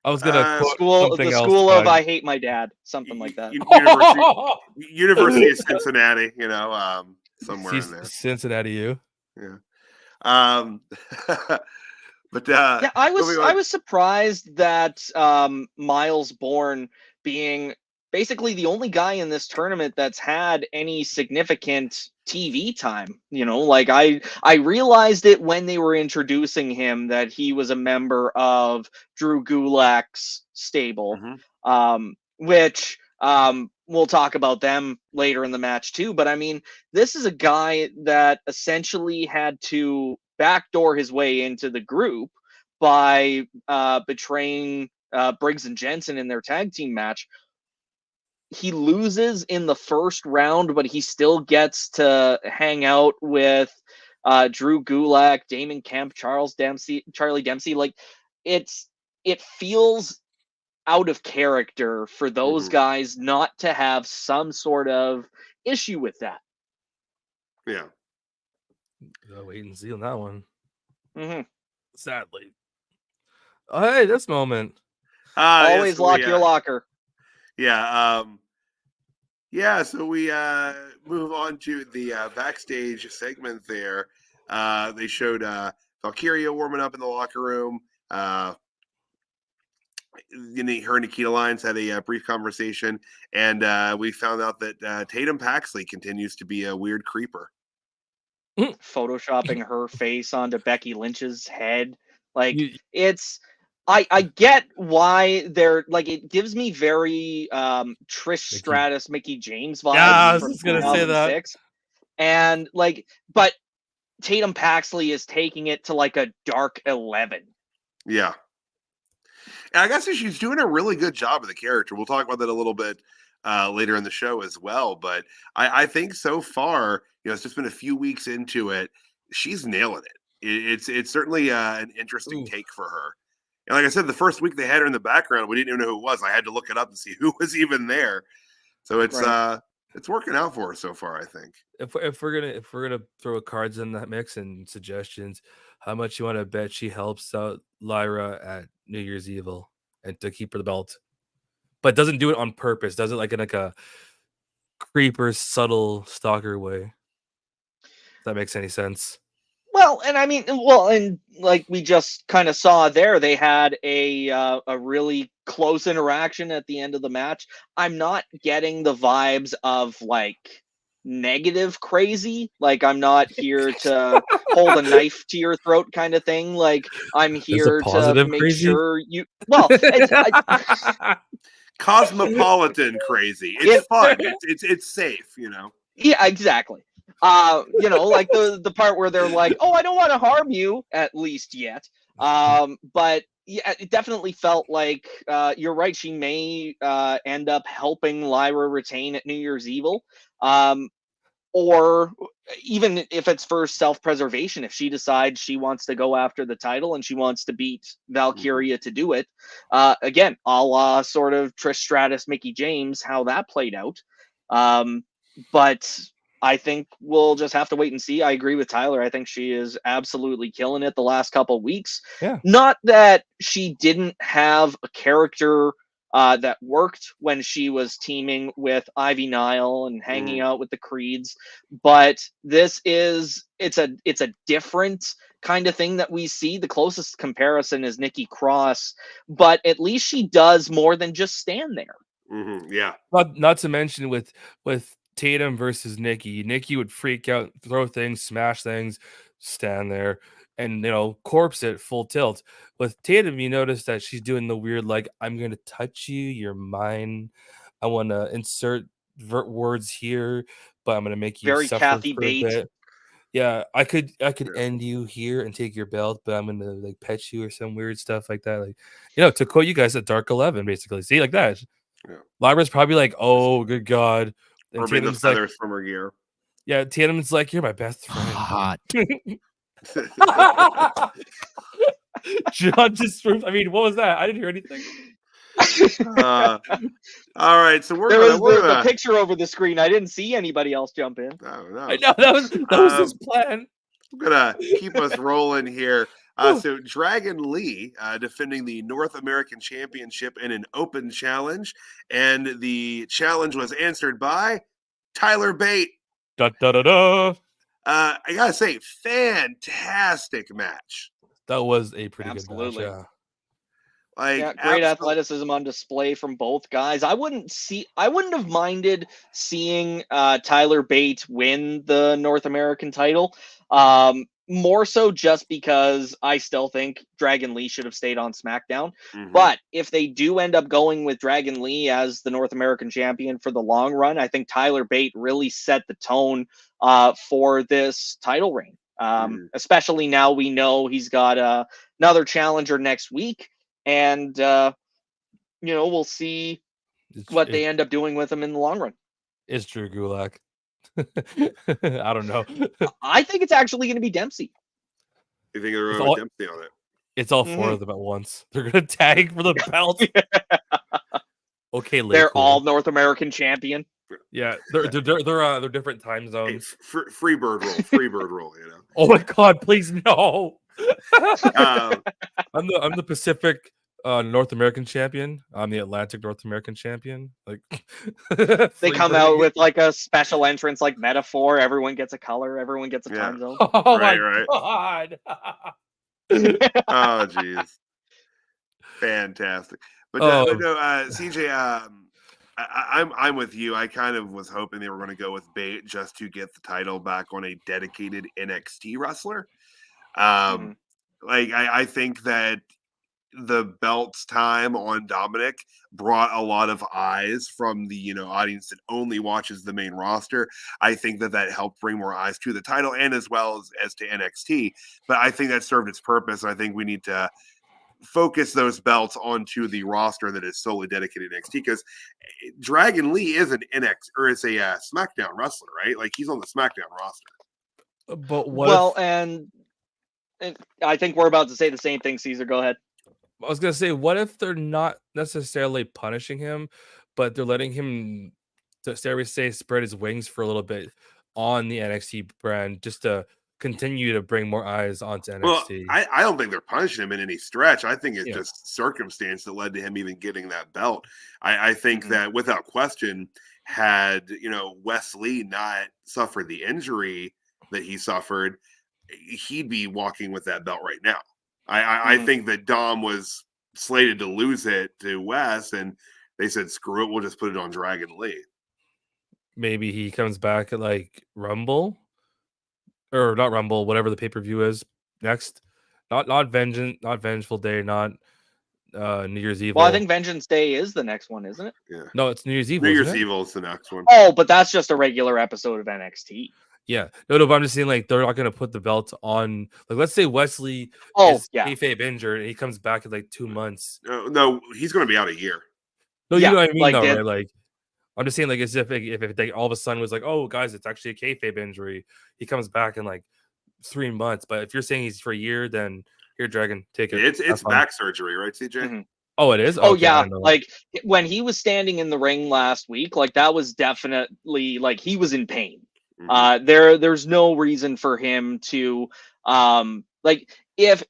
I was gonna quote something else. School of I Hate My Dad, something like that. University of Cincinnati, somewhere in there. Cincinnati U. Yeah. But I was surprised that Miles Bourne, being basically the only guy in this tournament that's had any significant TV time. Like I realized it when they were introducing him that he was a member of Drew Gulak's stable, which we'll talk about them later in the match too. But I mean, this is a guy that essentially had to backdoor his way into the group by betraying Briggs and Jensen in their tag team match. He loses in the first round, but he still gets to hang out with Drew Gulak, Damon Kemp, Charlie Dempsey. Like, it feels out of character for those guys not to have some sort of issue with that. Yeah. Gotta wait and see on that one. Mm-hmm. Sadly. Oh, hey, this moment. Always lock your locker. Yeah. Yeah, so we move on to the backstage segment there. They showed Valkyria warming up in the locker room. Her and Nikita Lyons had a brief conversation, and we found out that Tatum Paxley continues to be a weird creeper. Photoshopping her face onto Becky Lynch's head. It's... I get why they're like, it gives me very Trish Stratus, Mickey James vibes. Yeah, I was from just gonna say that. And but Tatum Paxley is taking it to like a dark 11. Yeah. And I guess she's doing a really good job of the character. We'll talk about that a little bit later in the show as well. But I think so far, it's just been a few weeks into it. She's nailing it. It's certainly an interesting take for her. And like I said, the first week they had her in the background, we didn't even know who it was. I had to look it up to see who was even there. So it's working out for her so far, I think. If we're gonna throw cards in that mix and suggestions, how much you want to bet she helps out Lyra at New Year's Evil and to keep her the belt, but doesn't do it on purpose? Does it like in a creeper, subtle stalker way? If that makes any sense. Well, and I mean, and like we just kind of saw there, they had a really close interaction at the end of the match. I'm not getting the vibes of like negative crazy. Like, I'm not here to hold a knife to your throat kind of thing. Like, I'm here to make crazy? sure you. Well, cosmopolitan crazy. It's fun. It's safe. Yeah, exactly. Like the part where they're like, "Oh, I don't want to harm you," at least yet. But yeah, it definitely felt like you're right. She may end up helping Lyra retain at New Year's Evil, or even if it's for self-preservation. If she decides she wants to go after the title and she wants to beat Valkyria to do it, again, a la sort of Trish Stratus, Mickey James, how that played out. But I think we'll just have to wait and see. I agree with Tyler. I think she is absolutely killing it the last couple of weeks. Yeah. Not that she didn't have a character that worked when she was teaming with Ivy Nile and hanging out with the Creeds, but it's a different kind of thing that we see. The closest comparison is Nikki Cross, but at least she does more than just stand there. Mm-hmm. Yeah. Not to mention with Tatum versus Nikki would freak out, throw things, smash things, stand there, and corpse it full tilt. With Tatum, you notice that she's doing the weird, like, I'm going to touch you, you're mine. I want to insert words here, but I'm going to make you Very suffer Kathy for Bates. a bit. Yeah, I could end you here and take your belt, but I'm going to like pet you or some weird stuff like that. Like, to quote you guys at Dark 11, basically. See, like that. Yeah. Lyra's probably like, oh, good God. And Rubbing the Tatum's like, feathers from her gear. yeah, Tatum's like, you're my best friend. Hot. John just, I mean, what was that? I didn't hear anything. All right, so there was the picture over the screen. I didn't see anybody else jump in. No. I know that was his plan. I'm gonna keep us rolling here. So Dragon Lee defending the North American Championship in an open challenge, and the challenge was answered by Tyler Bate. Da da da da. I gotta say, fantastic match. That was a pretty Absolutely. good match. Yeah. Great athleticism on display from both guys. I wouldn't have minded seeing Tyler Bate win the North American title. More so just because I still think Dragon Lee should have stayed on SmackDown. Mm-hmm. But if they do end up going with Dragon Lee as the North American champion for the long run, I think Tyler Bate really set the tone for this title reign. Especially now we know he's got another challenger next week. And, we'll see what they end up doing with him in the long run. It's Drew Gulak. I don't know. I think it's actually going to be Dempsey. You think they're going to Dempsey on it? It's all four of them at once. They're going to tag for the belt. Okay, they're all North American champion. Yeah, they're different time zones. Hey, free bird roll, Oh my God, please no. Um, I'm the Pacific North American champion. I'm the Atlantic North American champion. Like They come out with like a special entrance, like metaphor. Everyone gets a color. Everyone gets a time zone. Oh Right, my god! oh, jeez. Fantastic. But Oh. no, CJ, I'm with you. I kind of was hoping they were going to go with Bate just to get the title back on a dedicated NXT wrestler. Like I think that the belt's time on Dominic brought a lot of eyes from the audience that only watches the main roster. I think that helped bring more eyes to the title and as well as to NXT. But I think that served its purpose. I think we need to focus those belts onto the roster that is solely dedicated to NXT, because Dragon Lee is an NXT or is a SmackDown wrestler, right? Like he's on the SmackDown roster. But what? And I think we're about to say the same thing. Caesar, go ahead. I was gonna say, what if they're not necessarily punishing him, but they're letting him, to say, spread his wings for a little bit on the NXT brand, just to continue to bring more eyes onto NXT? Well, I don't think they're punishing him in any stretch. I think it's just circumstance that led to him even getting that belt. I think that without question, had Wes Lee not suffered the injury that he suffered, he'd be walking with that belt right now. I think that Dom was slated to lose it to Wes, and they said, screw it, we'll just put it on Dragon Lee. Maybe he comes back at like Rumble, or not Rumble, whatever the pay-per-view is next. Not Vengeful Day, not New Year's Evil. Well, I think Vengeance Day is the next one, isn't it? Yeah. No, it's New Year's Evil. New Year's Evil is the next one. Oh, but that's just a regular episode of NXT. Yeah, no, but I'm just saying, like, they're not gonna put the belt on. Like, let's say Wesley is kayfabe injured and he comes back in like 2 months. No, he's going to be out a year. No, you know what I mean, right? Like, I'm just saying, like, as if they all of a sudden was like, oh, guys, it's actually a kayfabe injury. He comes back in like 3 months. But if you're saying he's for a year, then here, Dragon, take it. It's back surgery, right, CJ? Oh, it is. Oh, okay, yeah. Like when he was standing in the ring last week, like that was definitely like he was in pain. There's no reason for him to like if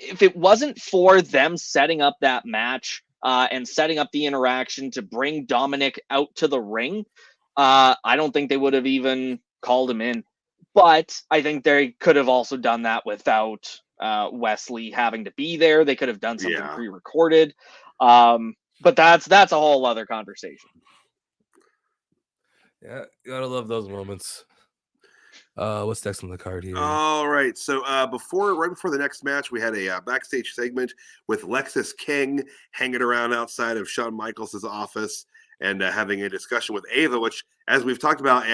it wasn't for them setting up that match and setting up the interaction to bring Dominic out to the ring, I don't think they would have even called him in. But I think they could have also done that without Wesley having to be there. They could have done something pre-recorded. But that's a whole other conversation. Yeah, you gotta love those moments. What's next on the card here? All right, so right before the next match, we had a backstage segment with Lexis King hanging around outside of Shawn Michaels' office and having a discussion with Ava, which, as we've talked about,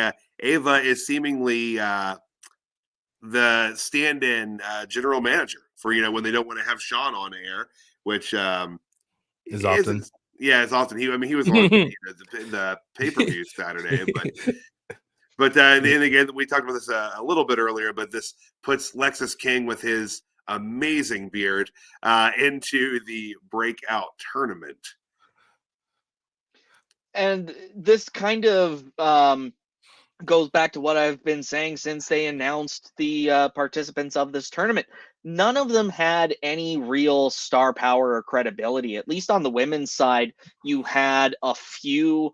Ava is seemingly the stand-in general manager for when they don't want to have Shawn on air, which is often. Yeah, it's often. He was on the pay-per-view Saturday, but then again, we talked about this a little bit earlier, but this puts Lexis King with his amazing beard into the breakout tournament. And this kind of goes back to what I've been saying since they announced the participants of this tournament. None of them had any real star power or credibility. At least on the women's side, you had a few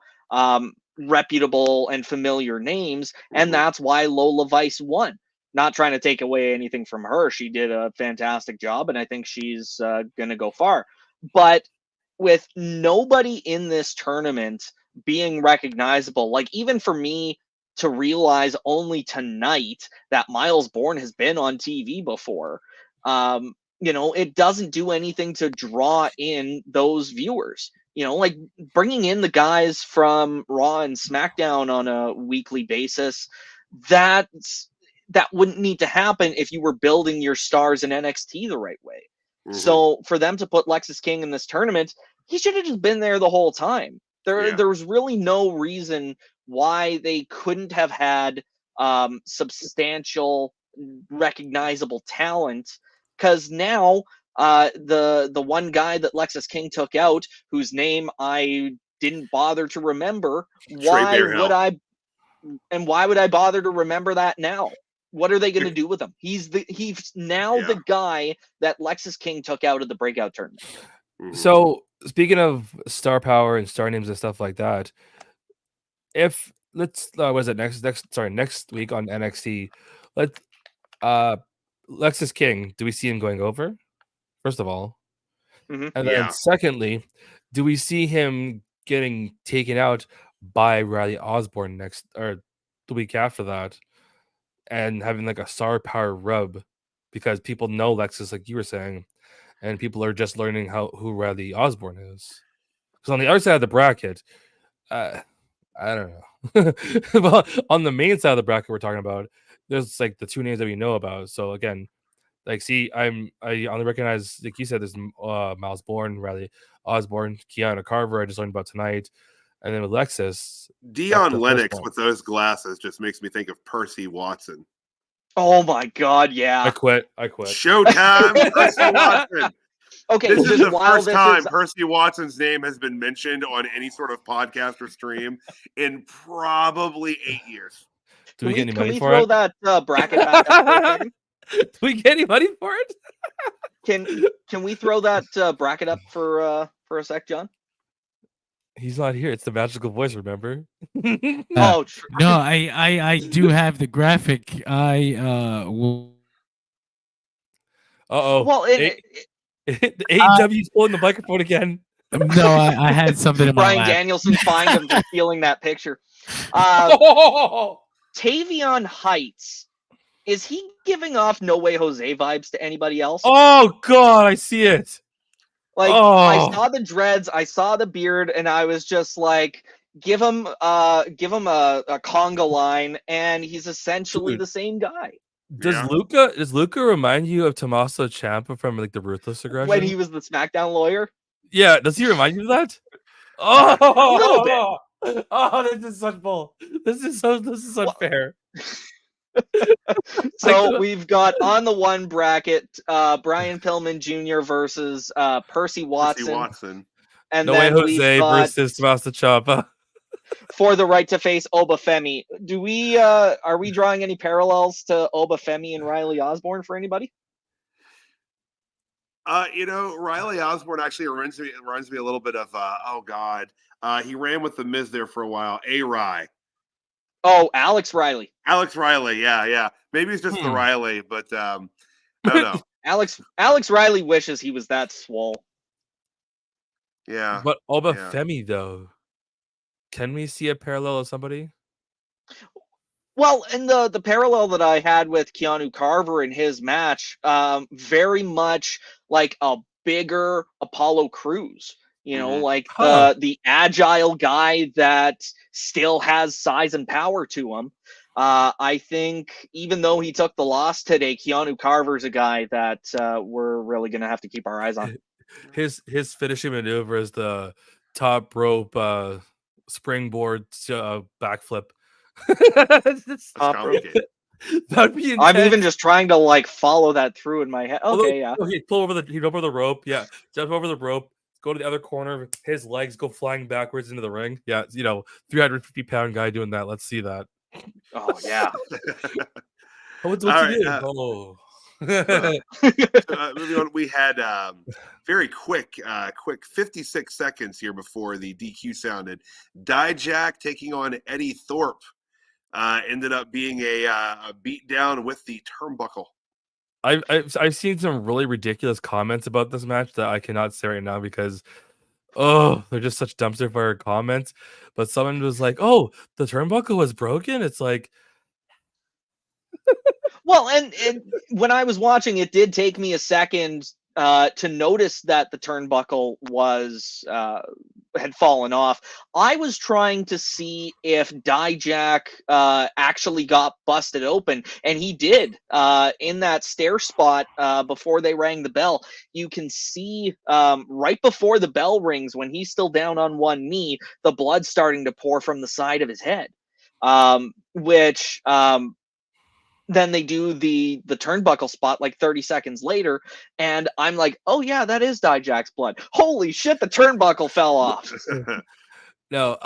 reputable and familiar names, and that's why Lola Vice won. Not trying to take away anything from her. She did a fantastic job, and I think she's going to go far. But with nobody in this tournament being recognizable, like even for me to realize only tonight that Miles Bourne has been on TV before, it doesn't do anything to draw in those viewers. Like bringing in the guys from Raw and SmackDown on a weekly basis, that wouldn't need to happen if you were building your stars in NXT the right way. So for them to put Lexis King in this tournament, he should have just been there the whole time. There was really no reason why they couldn't have had substantial, recognizable talent. Because now the one guy that Lexis King took out, whose name I didn't bother to remember, why would I bother to remember that now? What are they going to do with him? He's now Yeah. the guy that Lexus King took out of the breakout tournament. Mhm. So speaking of star power and star names and stuff like that, if let's was it next week on NXT, let Lexus King, do we see him going over? First of all. Mhm. And Yeah. then secondly, do we see him getting taken out by Riley Osborne next or the week after that and having like a star power rub because people know Lexus, like you were saying, and people are just learning who Riley Osborne is. Because on the other side of the bracket, I don't know. Well, on the main side of the bracket we're talking about, there's like the two names that we know about. So again, like, see, I only recognize, like you said, there's Miles Bourne, Riley Osborne, Keanu Carver. I just learned about tonight, and then with Lexus, Dion the first Lennox one. with those glasses just makes me think of Percy Watson. Oh my God, yeah. I quit. Showtime, Percy Watson. Okay, This is just the while first this time is Percy Watson's name has been mentioned on any sort of podcast or stream in probably 8 years. Do we get any can money we for throw it? that bracket back up for a second? Do we get any money for it? Can we throw that bracket up for a sec, John? He's not here. It's the magical voice. Remember? Oh, true. No, I do have the graphic. Uh-oh. Well, The AEW's pulling the microphone again. No, I had something in my Brian lap. Danielson fined him for stealing that picture. Tavion Heights, is he giving off No Way Jose vibes to anybody else? Oh God, I see it. Like, Oh. I saw the dreads, I saw the beard, and I was just like, give him a conga line, and he's essentially Dude. the same guy. Does Luca remind you of Tommaso Ciampa from like the Ruthless Aggression? When he was the SmackDown lawyer? Yeah, does he remind you of that? Oh, A little bit. Oh, this is such bull. This is unfair. So we've got on the one bracket Brian Pillman Jr. versus Percy Watson. Percy Watson. And No Way then we've Jose got versus Tommaso Ciampa. for the right to face Obafemi. Do we are we drawing any parallels to Obafemi and Riley Osborne for anybody? Riley Osborne actually reminds me a little bit of he ran with the Miz there for a while. A-Rye. Oh, Alex Riley. Alex Riley, yeah. Maybe it's just the Riley, but I don't know. Alex Riley wishes he was that swole. Yeah. But Obafemi though, can we see a parallel of somebody? Well, and the parallel that I had with Keanu Carver in his match, very much like a bigger Apollo Crews. You know, like the agile guy that still has size and power to him. I think even though he took the loss today, Keanu Carver's a guy that we're really going to have to keep our eyes on. His finishing maneuver is the top rope springboard backflip. It's complicated. That'd be intense. I'm even just trying to like follow that through in my head. Okay, yeah. He'd over the rope. Yeah, jump over the rope. Go to the other corner. His legs go flying backwards into the ring. Yeah, 350-pound guy doing that. Let's see that. Oh yeah. What's All he right, doing? Moving on, we had very quick 56 seconds here before the DQ sounded. Dijak taking on Eddie Thorpe ended up being a beatdown with the turnbuckle. I've seen some really ridiculous comments about this match that I cannot say right now because they're just such dumpster fire comments. But someone was like, "Oh, the turnbuckle was broken." It's like, well, and when I was watching, it did take me a second to notice that the turnbuckle was had fallen off. I was trying to see if Dijak actually got busted open, and he did in that stair spot before they rang the bell. You can see right before the bell rings, when he's still down on one knee, the blood starting to pour from the side of his head, which then they do the turnbuckle spot like 30 seconds later, and I'm like, oh yeah, that is Dijak's blood. Holy shit, the turnbuckle fell off. No,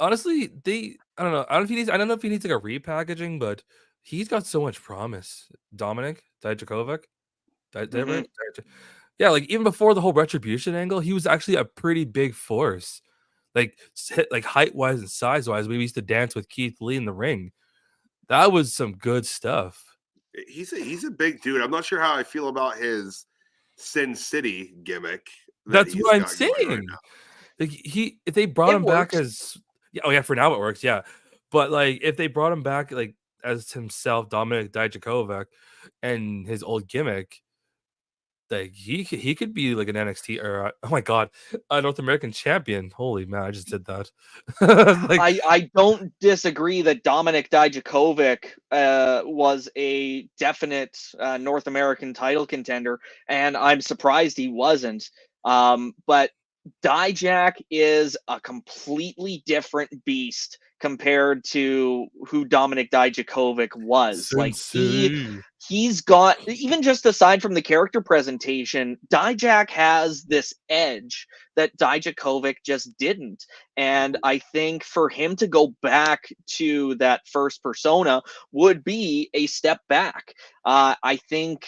honestly, I don't know. I don't know if he needs like a repackaging, but He's got so much promise. Dominic Dijakovic. Did I Mhm. right? Yeah, like even before the whole retribution angle, he was actually a pretty big force. Like height wise and size wise, we used to dance with Keith Lee in the ring. That was some good stuff. He's a big dude. I'm not sure how I feel about his Sin City gimmick that That's he's what I'm got going right saying. now. Like if they brought It him back works. as for now it works, yeah. But like if they brought him back like as himself, Dominic Dijakovic, and his old gimmick, like he could be like an NXT or oh my god, a North American champion. Holy man, I just did that. Like I don't disagree that Dominic Dijakovic was a definite North American title contender, and I'm surprised he wasn't. But Dijak is a completely different beast compared to who Dominic Dijakovic was. Like Sensei. he's got, even just aside from the character presentation, Dijak has this edge that Dijakovic just didn't. And I think for him to go back to that first persona would be a step back. I think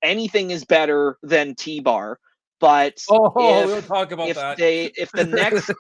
anything is better than T-Bar. But we don't talk about if that. if the next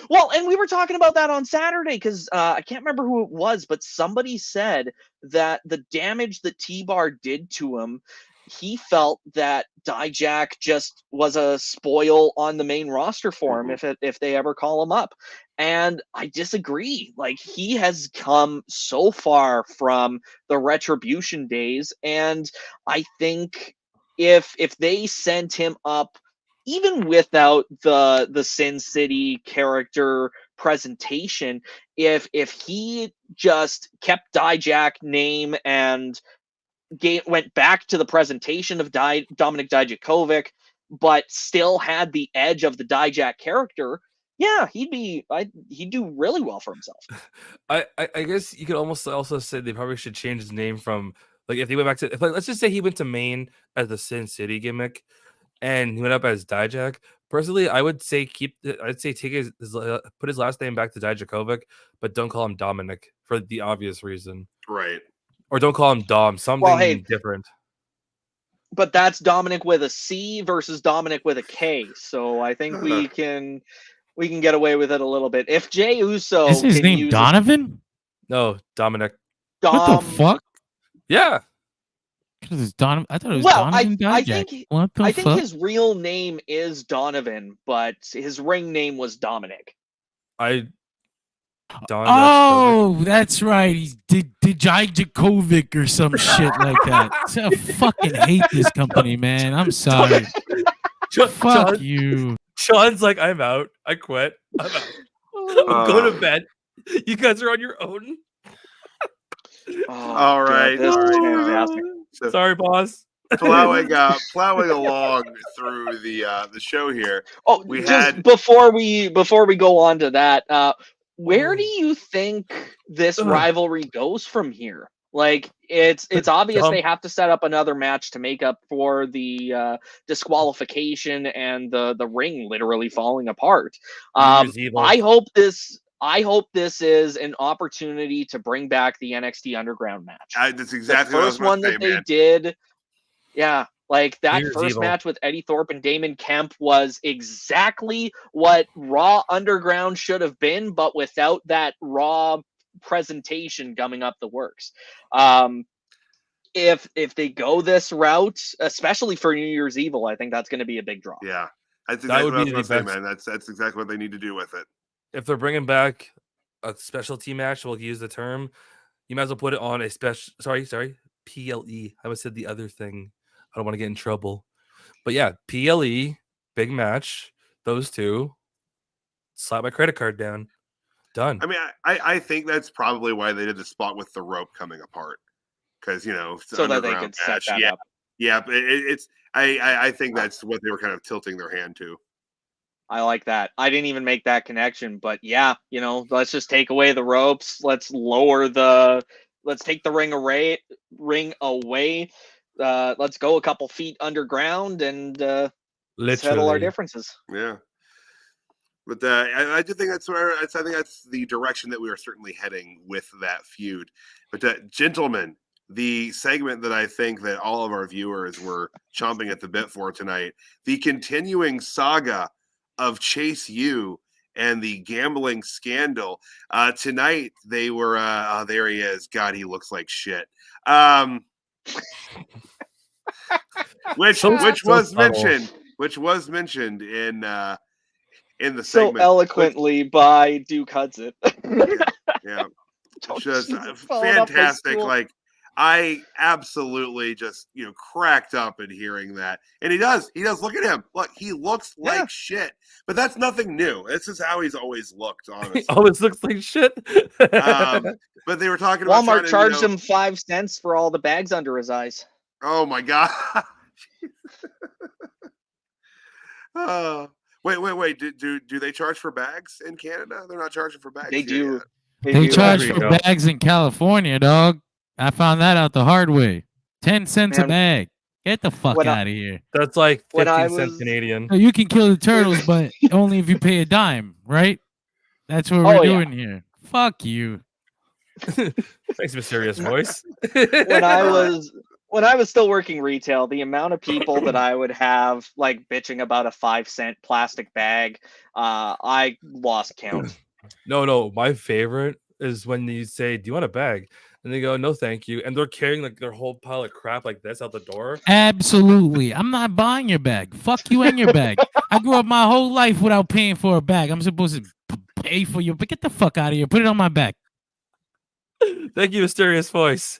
well, and we were talking about that on Saturday because I can't remember who it was, but somebody said that the damage that T-Bar did to him, he felt that Dijak just was a spoil on the main roster for him if they ever call him up. And I disagree. Like, he has come so far from the Retribution days, and I think if they sent him up even without the Sin City character presentation, if he just kept Dijak name and went back to the presentation of Dominic Dijakovic, but still had the edge of the Dijak character, yeah, he'd do really well for himself. I guess you could almost also say they probably should change his name from like if he went back to let's just say he went to Maine as the Sin City gimmick and he went up as Dijak. Personally, I would say I'd say take put his last name back to Dijakovic, but don't call him Dominic for the obvious reason. Right. Or don't call him Dom, something different. But that's Dominic with a C versus Dominic with a K. So I think we can get away with it a little bit. If Jey Uso Is his can name use Donovan? No, Dominic. What the fuck? Yeah. I thought it was well, Donovan I Dijak. think What the I fuck? think his real name is Donovan, but his ring name was Dominic. Oh, that's right. He's Dijakovic or some shit like that. I fucking hate this company, man. I'm sorry. Fuck you. Sean's like, I'm out. I quit. I'm out. I'm going to bed. You guys are on your own. All right. This is fantastic. So sorry, boss. plowing along through the show here. Oh, before we go on to that, where do you think this rivalry goes from here? Like, it's obvious they have to set up another match to make up for the disqualification and the ring literally falling apart. I hope this is an opportunity to bring back the NXT Underground match. That's exactly the first one that they did. Yeah, like that first match with Eddie Thorpe and Damon Kemp was exactly what Raw Underground should have been, but without that Raw presentation gumming up the works. If they go this route, especially for New Year's Evil, I think that's going to be a big draw. Yeah, that's exactly what I was going to say, man. That's exactly what they need to do with it. If they're bringing back a specialty match, we'll use the term. You might as well put it on a special. Sorry, PLE. I almost said the other thing. I don't want to get in trouble. But yeah, PLE, big match. Those two. Slap my credit card down. Done. I mean, I think that's probably why they did the spot with the rope coming apart. Because, so that they could set that up. Yeah, I think that's what they were kind of tilting their hand to. I like that. I didn't even make that connection, but yeah, let's just take away the ropes. Let's take the ring away. Let's go a couple feet underground and settle our differences. Yeah. But I do think that's where I think that's the direction that we are certainly heading with that feud. But gentlemen, the segment that I think that all of our viewers were chomping at the bit for tonight, the continuing saga of Chase U and the gambling scandal. Tonight they were oh, there he is. God, he looks like shit. Which was mentioned in the segment. So eloquently by Duke Hudson. Yeah. Just Jesus, followed up by fantastic. school. Like I absolutely just cracked up in hearing that. And he does look at him. Look, he looks like shit. But that's nothing new. This is how he's always looked, honestly. He always looks like shit. But they were talking about Walmart charged him 5 cents for all the bags under his eyes. Oh my god. Wait. Do they charge for bags in Canada? They're not charging for bags. They do. They charge There you for go. bags in California, dog. I found that out the hard way. 10 cents a bag. Get the fuck When out of here. That's like When 15 I cents was- Canadian. No, you can kill the turtles, but only if you pay a dime, right? That's what we're doing here. Fuck you. Thanks, mysterious voice. When I was still working retail, the amount of people that I would have like bitching about a 5-cent plastic bag, I lost count. No, my favorite is when you say, "Do you want a bag?" And they go, "No, thank you," and they're carrying like their whole pile of crap like this out the door. Absolutely. I'm not buying your bag. Fuck you and your bag. I grew up my whole life without paying for a bag. I'm supposed to pay for your, but get the fuck out of here. Put it on my back. Thank you, mysterious voice.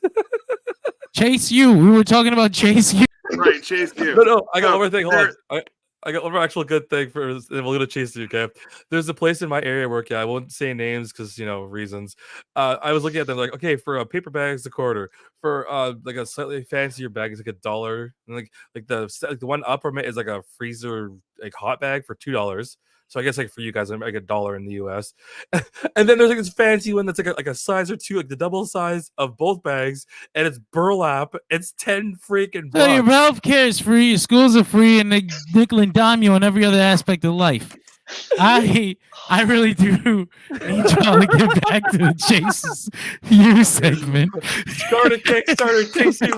Chase U. We were talking about Chase U. Right, Chase U. No, I got So one more thing. Hold on. I got one more actual good thing for. We're gonna chase you, okay? There's a place in my area where I won't say names because reasons. I was looking at them like, okay, for a paper bag it's a quarter. For like a slightly fancier bag is like $1. And like the one up from it is like a freezer like hot bag for $2. So I guess like for you guys, I'm like $1 in the US. And then there's like this fancy one that's like a size or two, like the double size of both bags, and it's burlap. It's 10 freaking So your bucks. health care is free, your schools are free, and they nickel and dime you on every other aspect of life. I really do need y'all to get back to the Chase's U segment. Start a Kickstarter, Casey.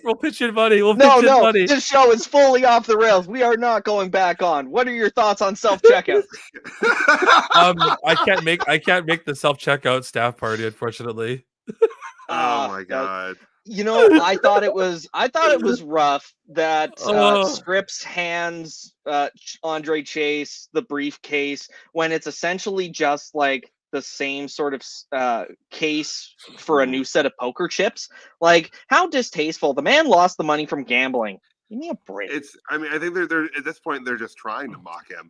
We'll pitch in money. We'll pitch in No, money. this show is fully off the rails. We are not going back on. What are your thoughts on self-checkout? I can't make the self checkout staff party, unfortunately. Oh my god. I thought it was rough that Scripps hands Andre Chase the briefcase when it's essentially just like the same sort of case for a new set of poker chips. Like, how distasteful. The man lost the money from gambling. Give me a break. I think they're at this point they're just trying to mock him.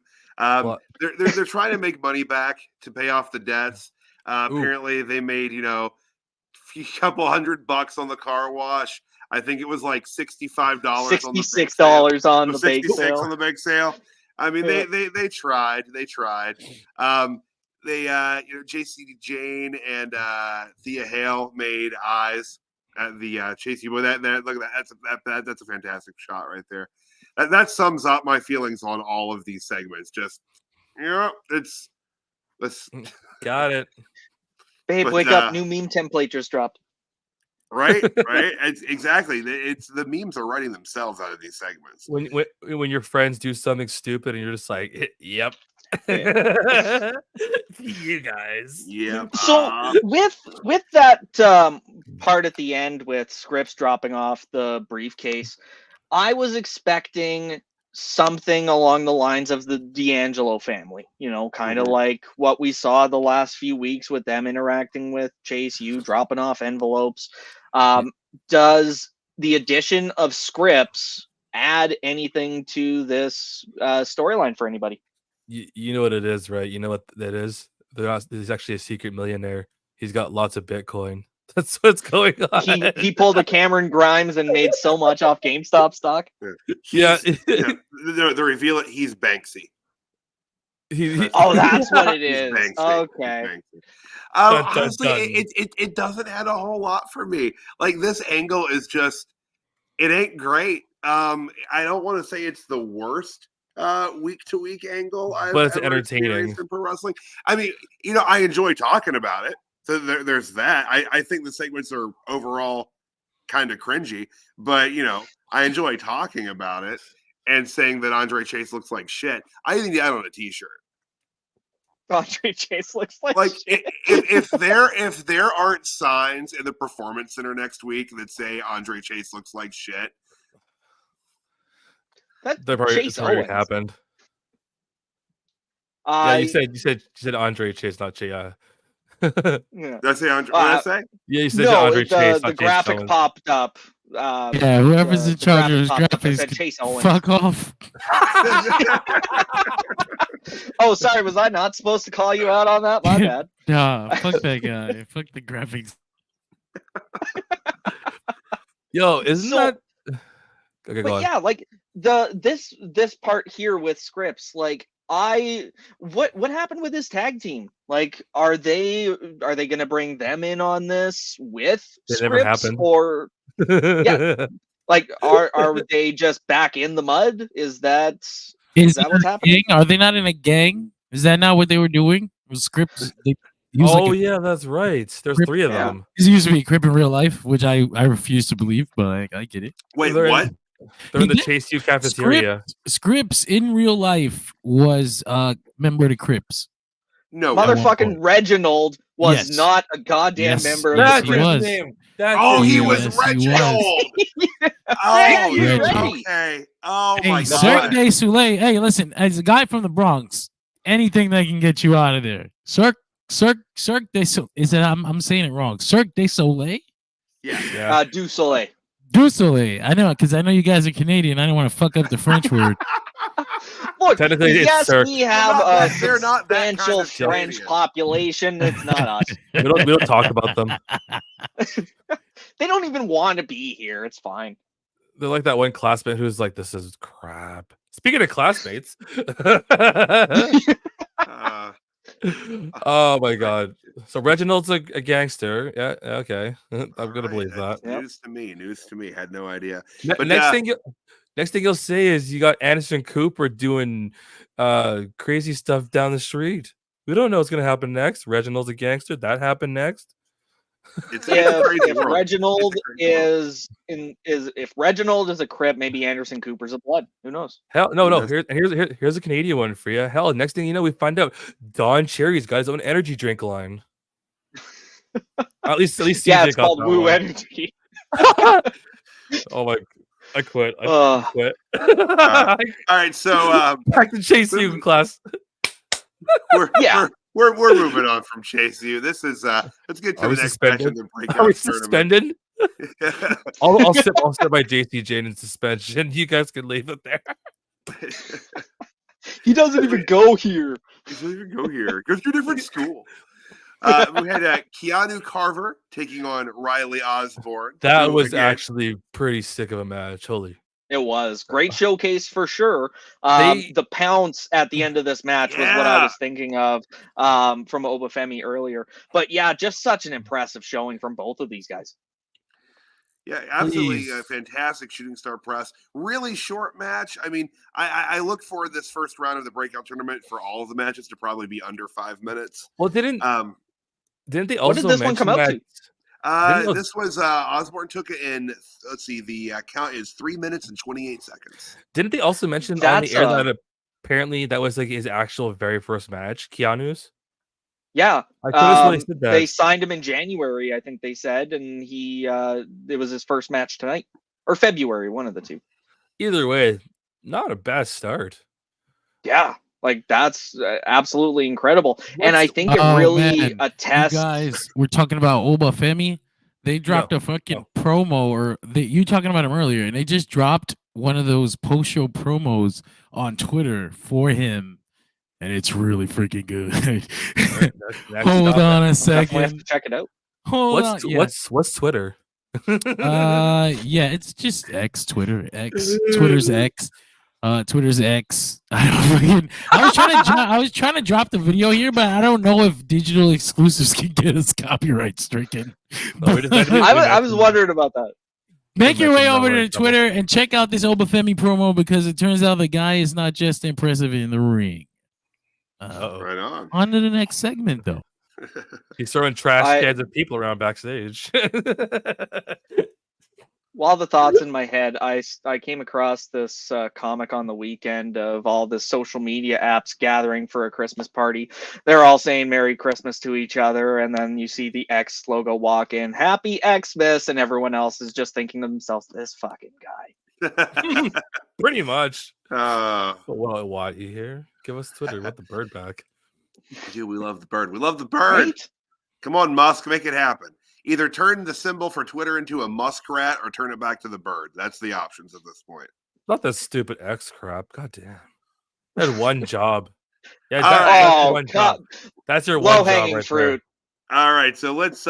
They're trying to make money back to pay off the debts. Apparently they made a couple $100 on the car wash. I think it was like $65 $66 on the bake sale. On the bake sale. I mean, they tried. JC Jane and Thea Hale made eyes at the Chase U. Look at that. That's a fantastic shot right there. That sums up my feelings on all of these segments. Just it's Got it. Babe, wake up! New meme template just dropped. Right. It's exactly. It's the memes are writing themselves out of these segments. When your friends do something stupid and you're just like, yep. You guys. Yep. So with that part at the end with Scripps dropping off the briefcase, I was expecting something along the lines of the D'Angelo family, kind of like what we saw the last few weeks with them interacting with Chase U, dropping off envelopes. Does the addition of Scripps add anything to this storyline for anybody? You know what it is, right? You know what that is? There's actually a secret millionaire. He's got lots of Bitcoin. That's what's going on. He pulled a Cameron Grimes and made so much off GameStop stock. Yeah. The reveal it. He's Banksy. Oh, that's what it is. Banksy. Okay. Honestly, it doesn't add a whole lot for me. Like, this angle is just, it ain't great. I don't want to say it's the worst week to week angle I've But it's ever entertaining. experienced in pro wrestling. I mean, I enjoy talking about it. So there's that. I think the segments are overall kind of cringy, but I enjoy talking about it and saying that Andre Chase looks like shit. I think that on a t-shirt. Andre Chase looks like shit. if there aren't signs in the Performance Center next week that say Andre Chase looks like shit, That's It's already happened. Yeah, you said Andre Chase, not Chase. Yeah. Did I say Andre? What did I say? Yeah, you said Andre Chase. The graphic Chase popped up. Yeah, whoever's in charge of his graphics, Chase Owens. fuck off. Oh, sorry, was I not supposed to call you out on that? My bad. Nah, fuck that guy. Fuck the graphics. Yo, isn't that? Okay, go But on. yeah, like this part here with Scripps, like what happened with this tag team? Like, are they gonna bring them in on this with It Scripps, never happened. or yeah, like are they just back in the mud? Is that what's happening? Gang? Are they not in a gang? Is that not what they were doing? Was Scripps? Yeah, that's right. There's Crip, 3 of them. He's used to be Crip in real life, which I refuse to believe, but I get it. Wait, They're what? They're in the Chase U cafeteria. Scripps in real life was a member of the Crips. No, Motherfucking Reginald was Yes. not a goddamn Yes. member of Yes, the he Crips. was. Name. he was Yes, he Reginald. Yeah, you're Reggie. right. Okay. Oh Hey, my Cirque god. du Soleil. Hey, listen, as a guy from the Bronx, anything that can get you out of there. Cirque du Soleil. Is it? I'm saying it wrong. Cirque du Soleil. Yeah. Du Soleil. Du Soleil. I know, because I know you guys are Canadian. I don't want to fuck up the French word. Look, Technically, it's yes, Cirque. we have They're a not that kind substantial of French Canadian. population. It's not us. We don't talk about them. They don't even want to be here. It's fine. They're like that one classmate who's like, "This is crap." Speaking of classmates, oh my god! So Reginald's a gangster. Yeah, okay, I'm gonna believe that. Yep. News to me. Had no idea. Ne- But, next thing you'll say is you got Anderson Cooper doing crazy stuff down the street. We don't know what's gonna happen next. Reginald's a gangster. That happened next. It's a crazy If world. Reginald It's a crazy if Reginald is a Crip, maybe Anderson Cooper's a Blood. Who knows? Hell, no. Yes. Here's a Canadian one for you. Hell, next thing you know, we find out Don Cherry's got his own energy drink line. At least Yeah, CJ it's got called that Woo one. Energy. Oh my! I quit. I Uh, quit. All right, so Back to Chase U class. we're moving on from Chase U. This is let's get to Are we the next match in suspended? the Are breakout we tournament. suspended? I'll sit by JC Jane in suspension. You guys can leave it there. he doesn't even go here. He doesn't even go here. Goes to a different school. We had Keanu Carver taking on Riley Osborne. That who, was again, actually pretty sick of a match. Holy. It was great showcase for sure. They- The pounce at the end of this match was what I Yeah. was thinking of from Obafemi earlier. But yeah, just such an impressive showing from both of these guys. Yeah, absolutely Please. fantastic shooting star press. Really short match. I mean, I look for this first round of the breakout tournament for all of the matches to probably be under 5 minutes. Well, didn't they also What did this one mention come out that? to? This was Osborne took it in. Let's see, the count is 3 minutes and 28 seconds. Didn't they also mention on That's, the air that apparently that was like his actual very first match, Keanu's? Yeah, I could have sworn they said that. they signed him in January, I think they said, and he it was his first match tonight or February, one of the two. Either way, not a bad start. Yeah, like that's absolutely incredible, and I think it Oh, really man. attests. You guys, we're talking about Obafemi. They dropped a fucking promo, or you talking about him earlier, and they just dropped one of those post-show promos on Twitter for him, and it's really freaking good. Hold on a Definitely have to second. check it out. Hold on. Yeah. What's Twitter? Yeah, it's just X, Twitter, X, Twitter's X. Twitter's X. I was trying to drop the video here, but I don't know if digital exclusives can get us copyright stricken. No, we decided to- I was wondering about that. Make your way over Nowhere to Twitter and check out this Obafemi promo because it turns out the guy is not just impressive in the ring. Right on. On to the next segment, though. He's throwing trash cans of people around backstage. While the thoughts in my head, I came across this comic on the weekend of all the social media apps gathering for a Christmas party. They're all saying Merry Christmas to each other, and then you see the X logo walk in, Happy Xmas, and everyone else is just thinking to themselves, this fucking guy. Pretty much. Well, what you hear? Give us Twitter. We want the bird back. Dude, we love the bird. We love the bird. Right? Come on, Musk, make it happen. Either turn the symbol for Twitter into a muskrat or turn it back to the bird. That's the options at this point. Not this stupid X crap. God damn. I had one job. Yeah, All that's your one job. That's your one job low-hanging right fruit. There. All right, so let's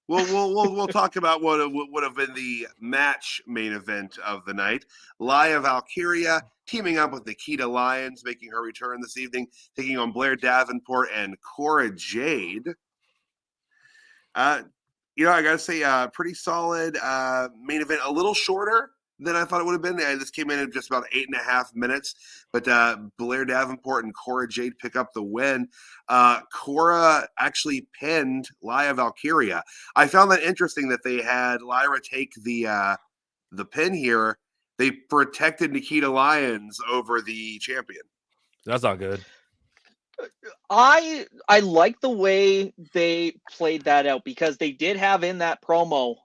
we'll talk about what would have been the match main event of the night. Laya Valkyria teaming up with Nikita Lyons, making her return this evening, taking on Blair Davenport and Cora Jade. I gotta say, pretty solid main event. A little shorter than I thought it would have been. This came in at just about 8.5 minutes. But Blair Davenport and Cora Jade pick up the win. Cora actually pinned Laya Valkyria. I found that interesting that they had Lyra take the pin here. They protected Nikita Lyons over the champion. That's not good. I like the way they played that out because they did have in that promo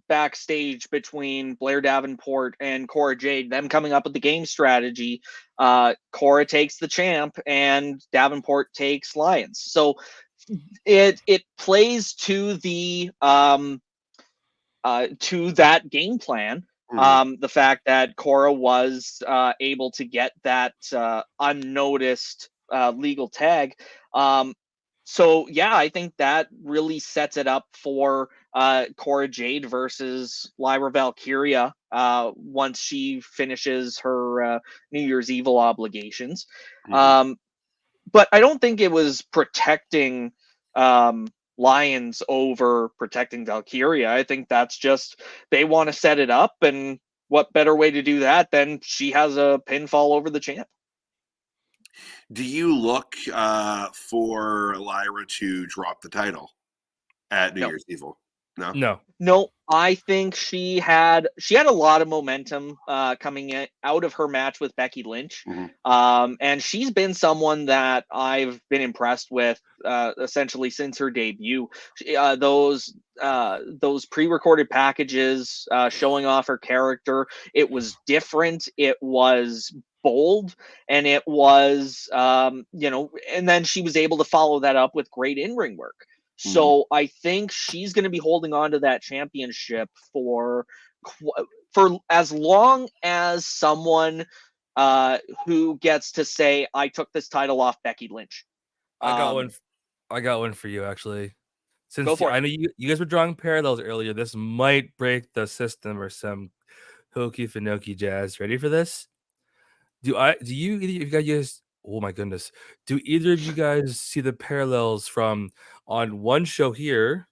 backstage between Blair Davenport and Cora Jade, them coming up with the game strategy. Cora takes the champ and Davenport takes Lyons. So it plays to the to that game plan. The fact that Cora was able to get that unnoticed legal tag. So yeah, I think that really sets it up for Cora Jade versus Lyra Valkyria once she finishes her New Year's Evil obligations. But I don't think it was protecting Lyons over protecting Valkyria. I think that's just they want to set it up, and what better way to do that than she has a pinfall over the champ. Do you look for Lyra to drop the title at New Year's Evil? No. I think she had a lot of momentum coming out of her match with Becky Lynch, and she's been someone that I've been impressed with essentially since her debut. Those pre-recorded packages showing off her character, it was different. It was bold, and it was and then she was able to follow that up with great in-ring work. So I think she's going to be holding on to that championship for as long as someone who gets to say, I took this title off Becky Lynch. I got one for you, actually. Since Go for it. I know you guys were drawing parallels earlier, this might break the system or some hokey finoki jazz. Ready for this? Do you guys? Oh my goodness! Do either of you guys see the parallels from on one show here?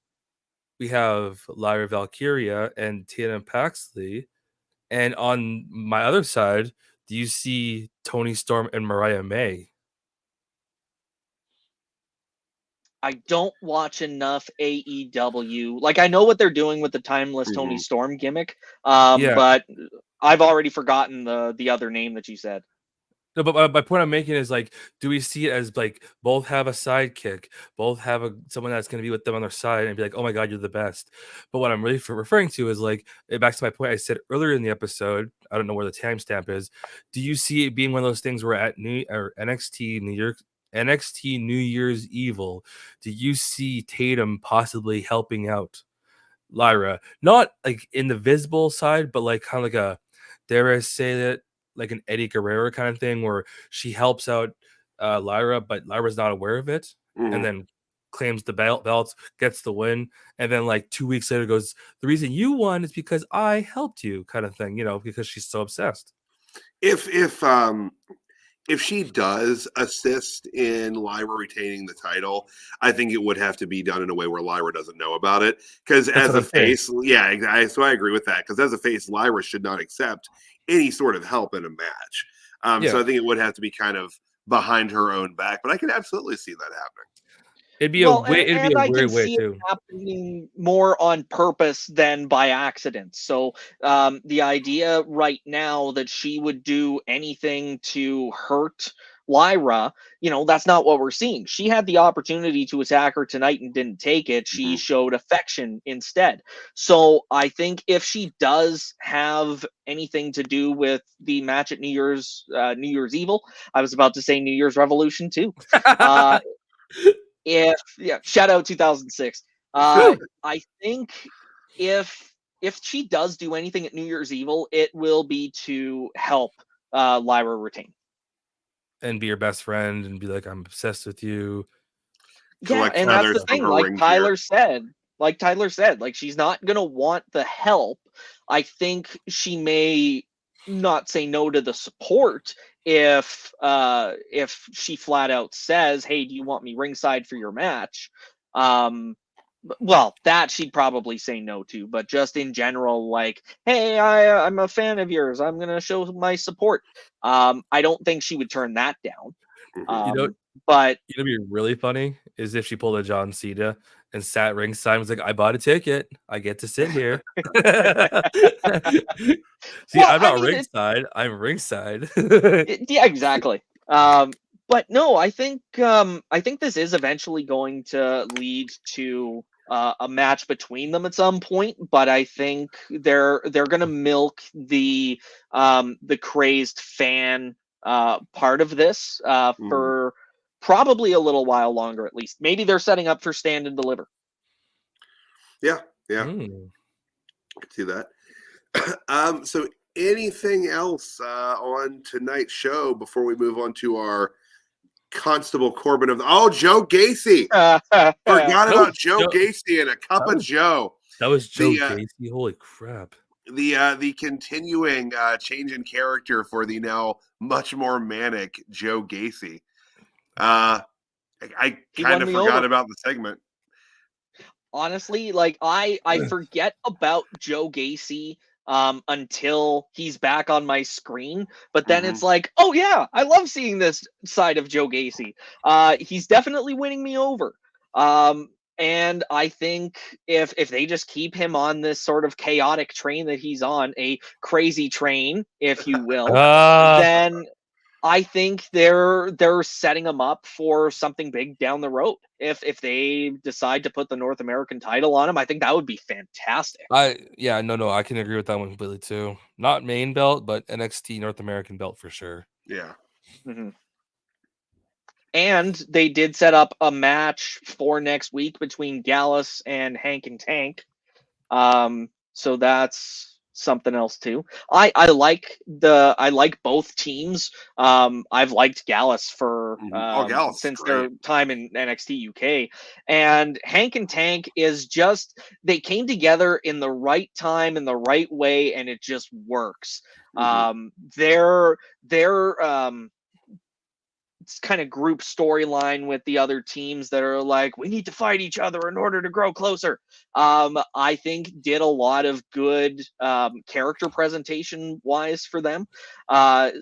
We have Lyra Valkyria and Tiana Paxley, and on my other side, do you see Toni Storm and Mariah May? I don't watch enough AEW. Like, I know what they're doing with the timeless Toni Storm gimmick, but I've already forgotten the other name that you said. No, but my point I'm making is, like, do we see it as, like, both have a sidekick, both have someone that's going to be with them on their side and be like, oh my God, you're the best. But what I'm really referring to is, like, back to my point I said earlier in the episode, I don't know where the timestamp is. Do you see it being one of those things where at NXT New Year's Evil, do you see Tatum possibly helping out Lyra? Not like in the visible side, but like kind of like a, dare I say that, like an Eddie Guerrero kind of thing where she helps out Lyra, but Lyra's not aware of it, and then claims the belts, gets the win, and then like 2 weeks later goes, the reason you won is because I helped you, kind of thing, because she's so obsessed. If if she does assist in Lyra retaining the title, I think it would have to be done in a way where Lyra doesn't know about it. Because That's as what a I'm saying. face, yeah, exactly. So I agree with that. Because as a face, Lyra should not accept any sort of help in a match. Yeah. So I think it would have to be kind of behind her own back. But I can absolutely see that happening. It'd be Well, it'd be and a I can weird way see too. it happening more on purpose than by accident. So the idea right now that she would do anything to hurt Lyra, that's not what we're seeing. She had the opportunity to attack her tonight and didn't take it. She showed affection instead. So I think if she does have anything to do with the match at New Year's Evil, I was about to say New Year's Revolution too. Shout out 2006. I think if she does do anything at New Year's Evil, it will be to help Lyra retain. And be your best friend and be like, I'm obsessed with you. Yeah, and that's the thing. Like Tyler said, like she's not gonna want the help. I think she may not say no to the support if she flat out says, "Hey, do you want me ringside for your match?" Well, that she'd probably say no to, but just in general, like, "Hey, I'm a fan of yours. I'm gonna show my support." I don't think she would turn that down. But it'd be really funny is if she pulled a John Cena and sat ringside and was like, I bought a ticket. I get to sit here. See, well, I'm not I mean, ringside. I'm ringside. yeah, exactly. But no, I think this is eventually going to lead to a match between them at some point. But I think they're going to milk the crazed fan part of this for probably a little while longer, at least. Maybe they're setting up for Stand and Deliver. Yeah. I can see that. So anything else on tonight's show before we move on to our Constable Corbin of Joe Gacy? Forgot about Joe Gacy and a cup of Joe. That was Joe Gacy. Holy crap. The continuing change in character for the now much more manic Joe Gacy. I kind of forgot about the segment. Honestly, like I forget about Joe Gacy until he's back on my screen, but then it's like, oh yeah, I love seeing this side of Joe Gacy. He's definitely winning me over. And I think if they just keep him on this sort of chaotic train that he's on, a crazy train, if you will, then I think they're setting him up for something big down the road. If they decide to put the North American title on him, I think that would be fantastic. I can agree with that one completely too. Not main belt, but NXT North American belt for sure. Yeah. And they did set up a match for next week between Gallus and Hank and Tank. So that's something else too. I like both teams. I've liked Gallus for Gallus since their time in NXT UK, and Hank and Tank is just, they came together in the right time in the right way, and it just works. They're kind of group storyline with the other teams that are like, we need to fight each other in order to grow closer. I think did a lot of good character presentation wise for them. I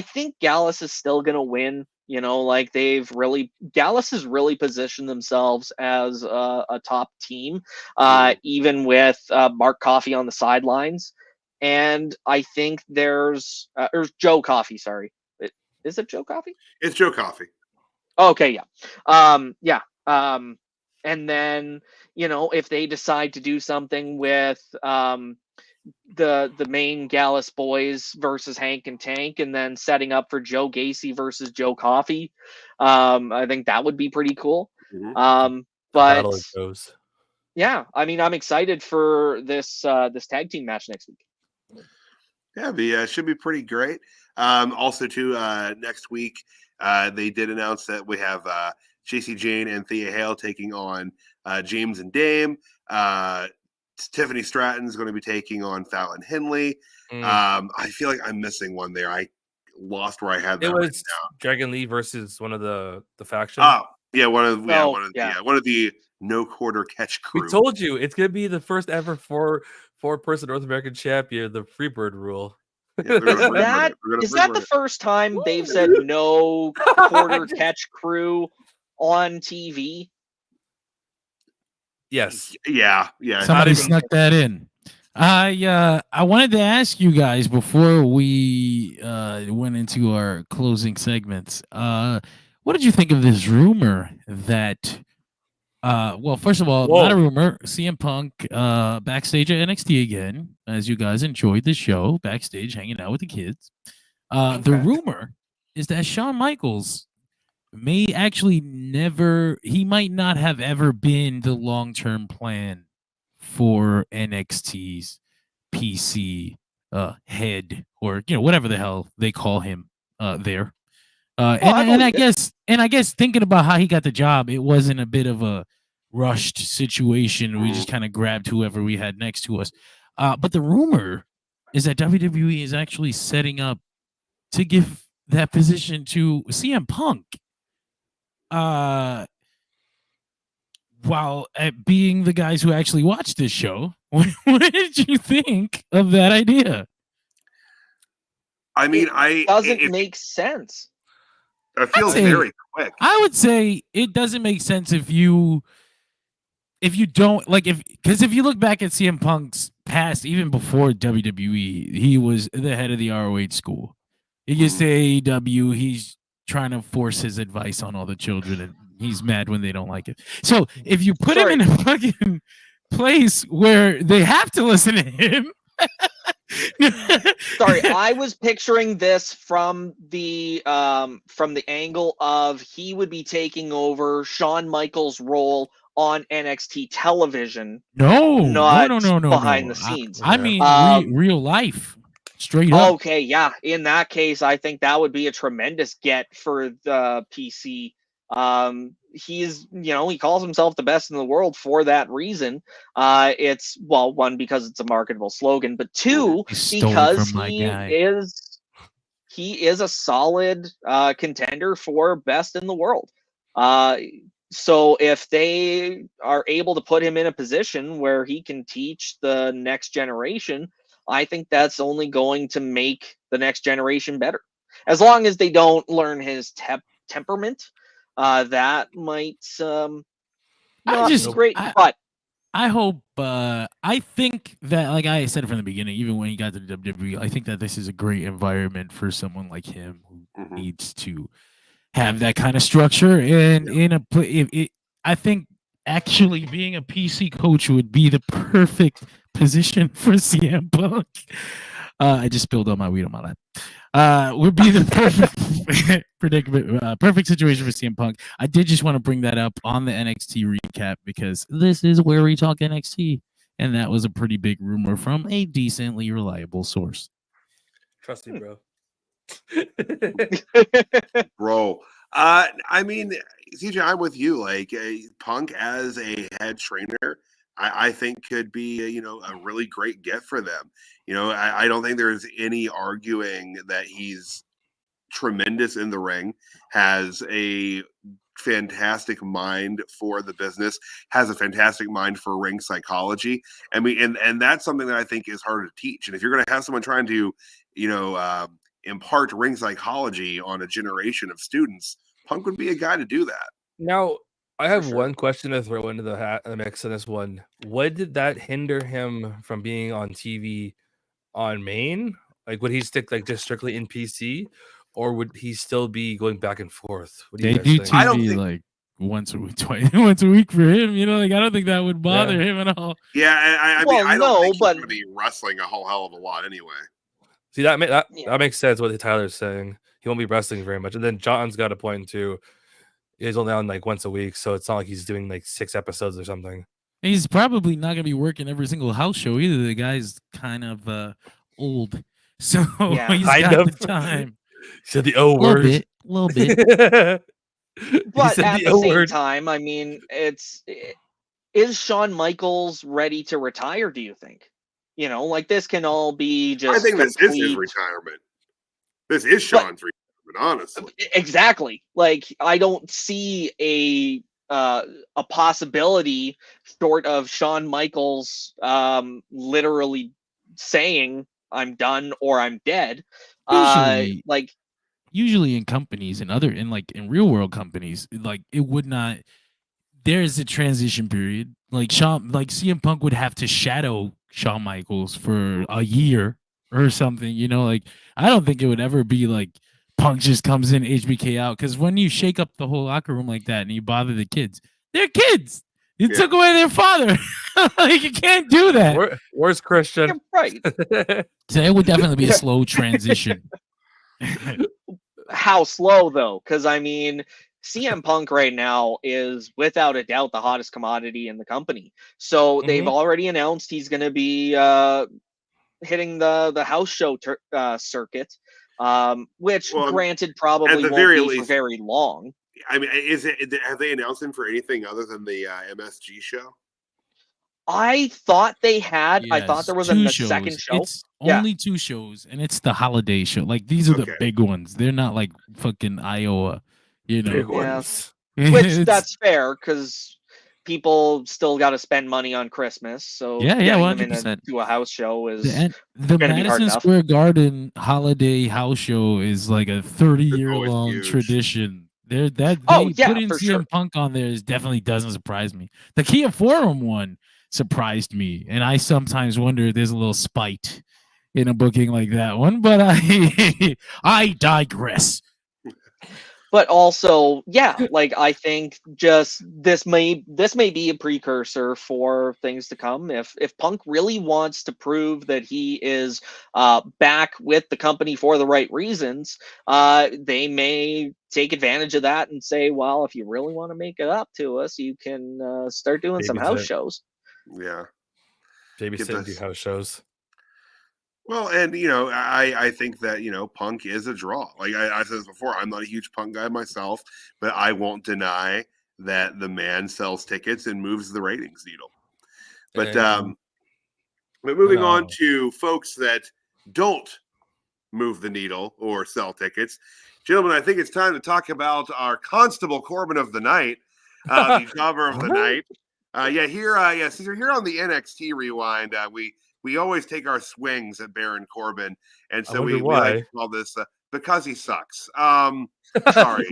think Gallus is still going to win. Like Gallus has really positioned themselves as a top team, even with Mark Coffey on the sidelines. And I think there's Joe Coffey, sorry. Is it Joe Coffey? It's Joe Coffey. Okay, yeah. And then, if they decide to do something with the main Gallus boys versus Hank and Tank, and then setting up for Joe Gacy versus Joe Coffey, I think that would be pretty cool. But yeah, I mean, I'm excited for this tag team match next week. Yeah, should be pretty great. Also, too, next week, they did announce that we have JC Jane and Thea Hale taking on James and Dame. Tiffany Stratton's going to be taking on Fallon Henley. I feel like I'm missing one there. lost where I had that It written was down. Dragon Lee versus one of the factions. Oh, yeah, one of Oh, the no quarter catch crew. We told you it's gonna be the first ever four-person North American champion, the Freebird rule. Yeah, they're gonna Is Freebird that it. They're gonna is that Freebird the it. first time they've said no quarter catch crew on TV? Yes. Yeah. Somebody even- snuck that in. I wanted to ask you guys before we went into our closing segments. What did you think of this rumor that well, first of all, not a Whoa. rumor. CM Punk backstage at NXT again, as you guys enjoyed the show, backstage hanging out with the kids. The Okay. rumor is that Shawn Michaels may actually he might not have ever been the long-term plan for NXT's PC head, or whatever the hell they call him there. And I guess thinking about how he got the job, it wasn't a bit of a rushed situation. We just kind of grabbed whoever we had next to us. But the rumor is that WWE is actually setting up to give that position to CM Punk. While being the guys who actually watched this show, what did you think of that idea? I mean, It doesn't make sense. It feels say- very quick. I would say it doesn't make sense if you don't because if you look back at CM Punk's past, even before WWE, he was the head of the ROH school. He gets to AEW, he's trying to force his advice on all the children, and he's mad when they don't like it. So if you put him in a fucking place where they have to listen to him. Sorry, I was picturing this from the angle of he would be taking over Shawn Michaels' role on NXT television. No, not no, behind the scenes. I mean, real life, straight up. Okay, yeah. In that case, I think that would be a tremendous get for the PC. He's, he calls himself the best in the world for that reason. It's, well, one, because it's a marketable slogan, but two, because he is a solid contender for best in the world. So if they are able to put him in a position where he can teach the next generation, I think that's only going to make the next generation better. As long as they don't learn his temperament, that might not be great. But I hope. I think that, like I said from the beginning, even when he got to the WWE, I think that this is a great environment for someone like him who needs to have that kind of structure. And I think actually being a PC coach would be the perfect position for CM Punk. I just spilled all my weed on my lap. Would be the perfect predicament, perfect situation for CM Punk. I did just want to bring that up on the NXT recap because this is where we talk NXT, and that was a pretty big rumor from a decently reliable source. Trust me, bro. Bro, I mean, CJ, I'm with you. Like Punk as a head trainer, I think could be a really great get for them. I don't think there's any arguing that he's tremendous in the ring, has a fantastic mind for the business, has a fantastic mind for ring psychology. I mean, and that's something that I think is hard to teach. And if you're going to have someone trying to, impart ring psychology on a generation of students, Punk would be a guy to do that. Now, I have one question to throw into the mix in this one. What did that hinder him from being on TV on main? Like, would he stick just strictly in PC, or would he still be going back and forth? What do you They guys do think? TV I don't think- like once a week, once a week for him. I don't think that would bother him at all. Yeah, I mean, I don't no, think he's but going to be wrestling a whole hell of a lot anyway. See, that makes sense what Tyler's saying. He won't be wrestling very much. And then John's got a point too. He's only on once a week, so it's not like he's doing 6 episodes or something. He's probably not gonna be working every single house show either. The guy's kind of old, so Yeah, he's kind got of. the time. He said the O word. A little bit. but at the same time, I mean, is Shawn Michaels ready to retire? Do you think? This can all be just. I think this is his retirement. This is Sean's retirement, honestly. Exactly. Like, I don't see a possibility short of Shawn Michaels literally saying I'm done or I'm dead. Usually, Like, usually in companies and in real world companies, like it would not. There is a transition period. Like CM Punk would have to shadow Shawn Michaels for a year or something. Like I don't think it would ever be like Punk just comes in, HBK out. Because when you shake up the whole locker room like that and you bother the kids, they're kids. You took away their father. Like you can't do that. Where's Christian? you're right. So it would definitely be a slow transition. How slow though? Because I mean, CM Punk right now is without a doubt the hottest commodity in the company. So they've already announced he's going to be hitting the house show circuit, which granted probably the won't very be least, for very long. I mean, have they announced him for anything other than the MSG show? I thought they had. I thought there was a second show. It's only 2 shows, and it's the holiday show. Like these are the big ones. They're not like fucking Iowa, Big ones. Which that's fair because people still got to spend money on Christmas. So yeah, getting 100%. them into a house show is the gonna be hard Madison enough. Square Garden holiday house show is like a 30-year-long tradition. They put in CM sure. Punk on there definitely doesn't surprise me. The Kia Forum one surprised me, and I sometimes wonder if there's a little spite in a booking like that one. But I digress. But also, yeah, like I think just this may be a precursor for things to come. If Punk really wants to prove that he is back with the company for the right reasons, they may take advantage of that and say, well, if you really want to make it up to us, you can start doing some house shows. Yeah, babysit do house shows. Well, and I think that Punk is a draw. Like I said this before, I'm not a huge Punk guy myself, but I won't deny that the man sells tickets and moves the ratings needle. But moving on to folks that don't move the needle or sell tickets, gentlemen, I think it's time to talk about our Constable Corbin of the night, the jobber of the night. Caesar, here on the NXT Rewind, we always take our swings at Baron Corbin, and so we like to call this because he sucks. Sorry.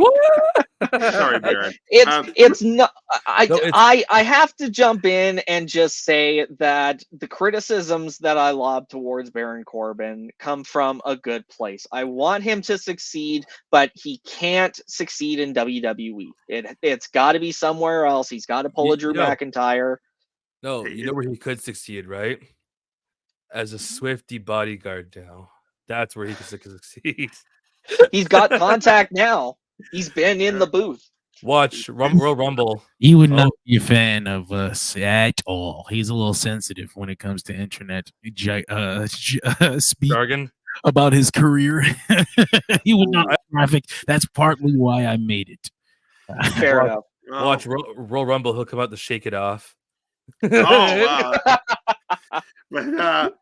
Sorry, Baron. It's not. I have to jump in and just say that the criticisms that I lob towards Baron Corbin come from a good place. I want him to succeed, but he can't succeed in WWE. It's got to be somewhere else. He's got to pull a Drew McIntyre. No, you know where he could succeed, right? As a Swiftie bodyguard now. That's where he can succeed. He's got contact now. He's been in the booth. Watch Royal Rumble. He would not be a fan of us at all. He's a little sensitive when it comes to internet speak jargon about his career. He would not have traffic. That's partly why I made it. Fair enough. Watch Royal Rumble. He'll come out to shake it off. But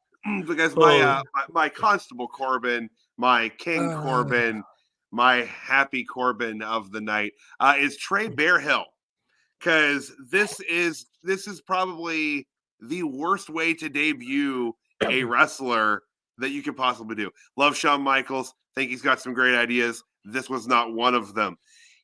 because my Constable Corbin, my King Corbin, my happy Corbin of the night is Trey Bearhill, because this is probably the worst way to debut a wrestler that you could possibly do. Love Shawn Michaels, think he's got some great ideas. This was not one of them.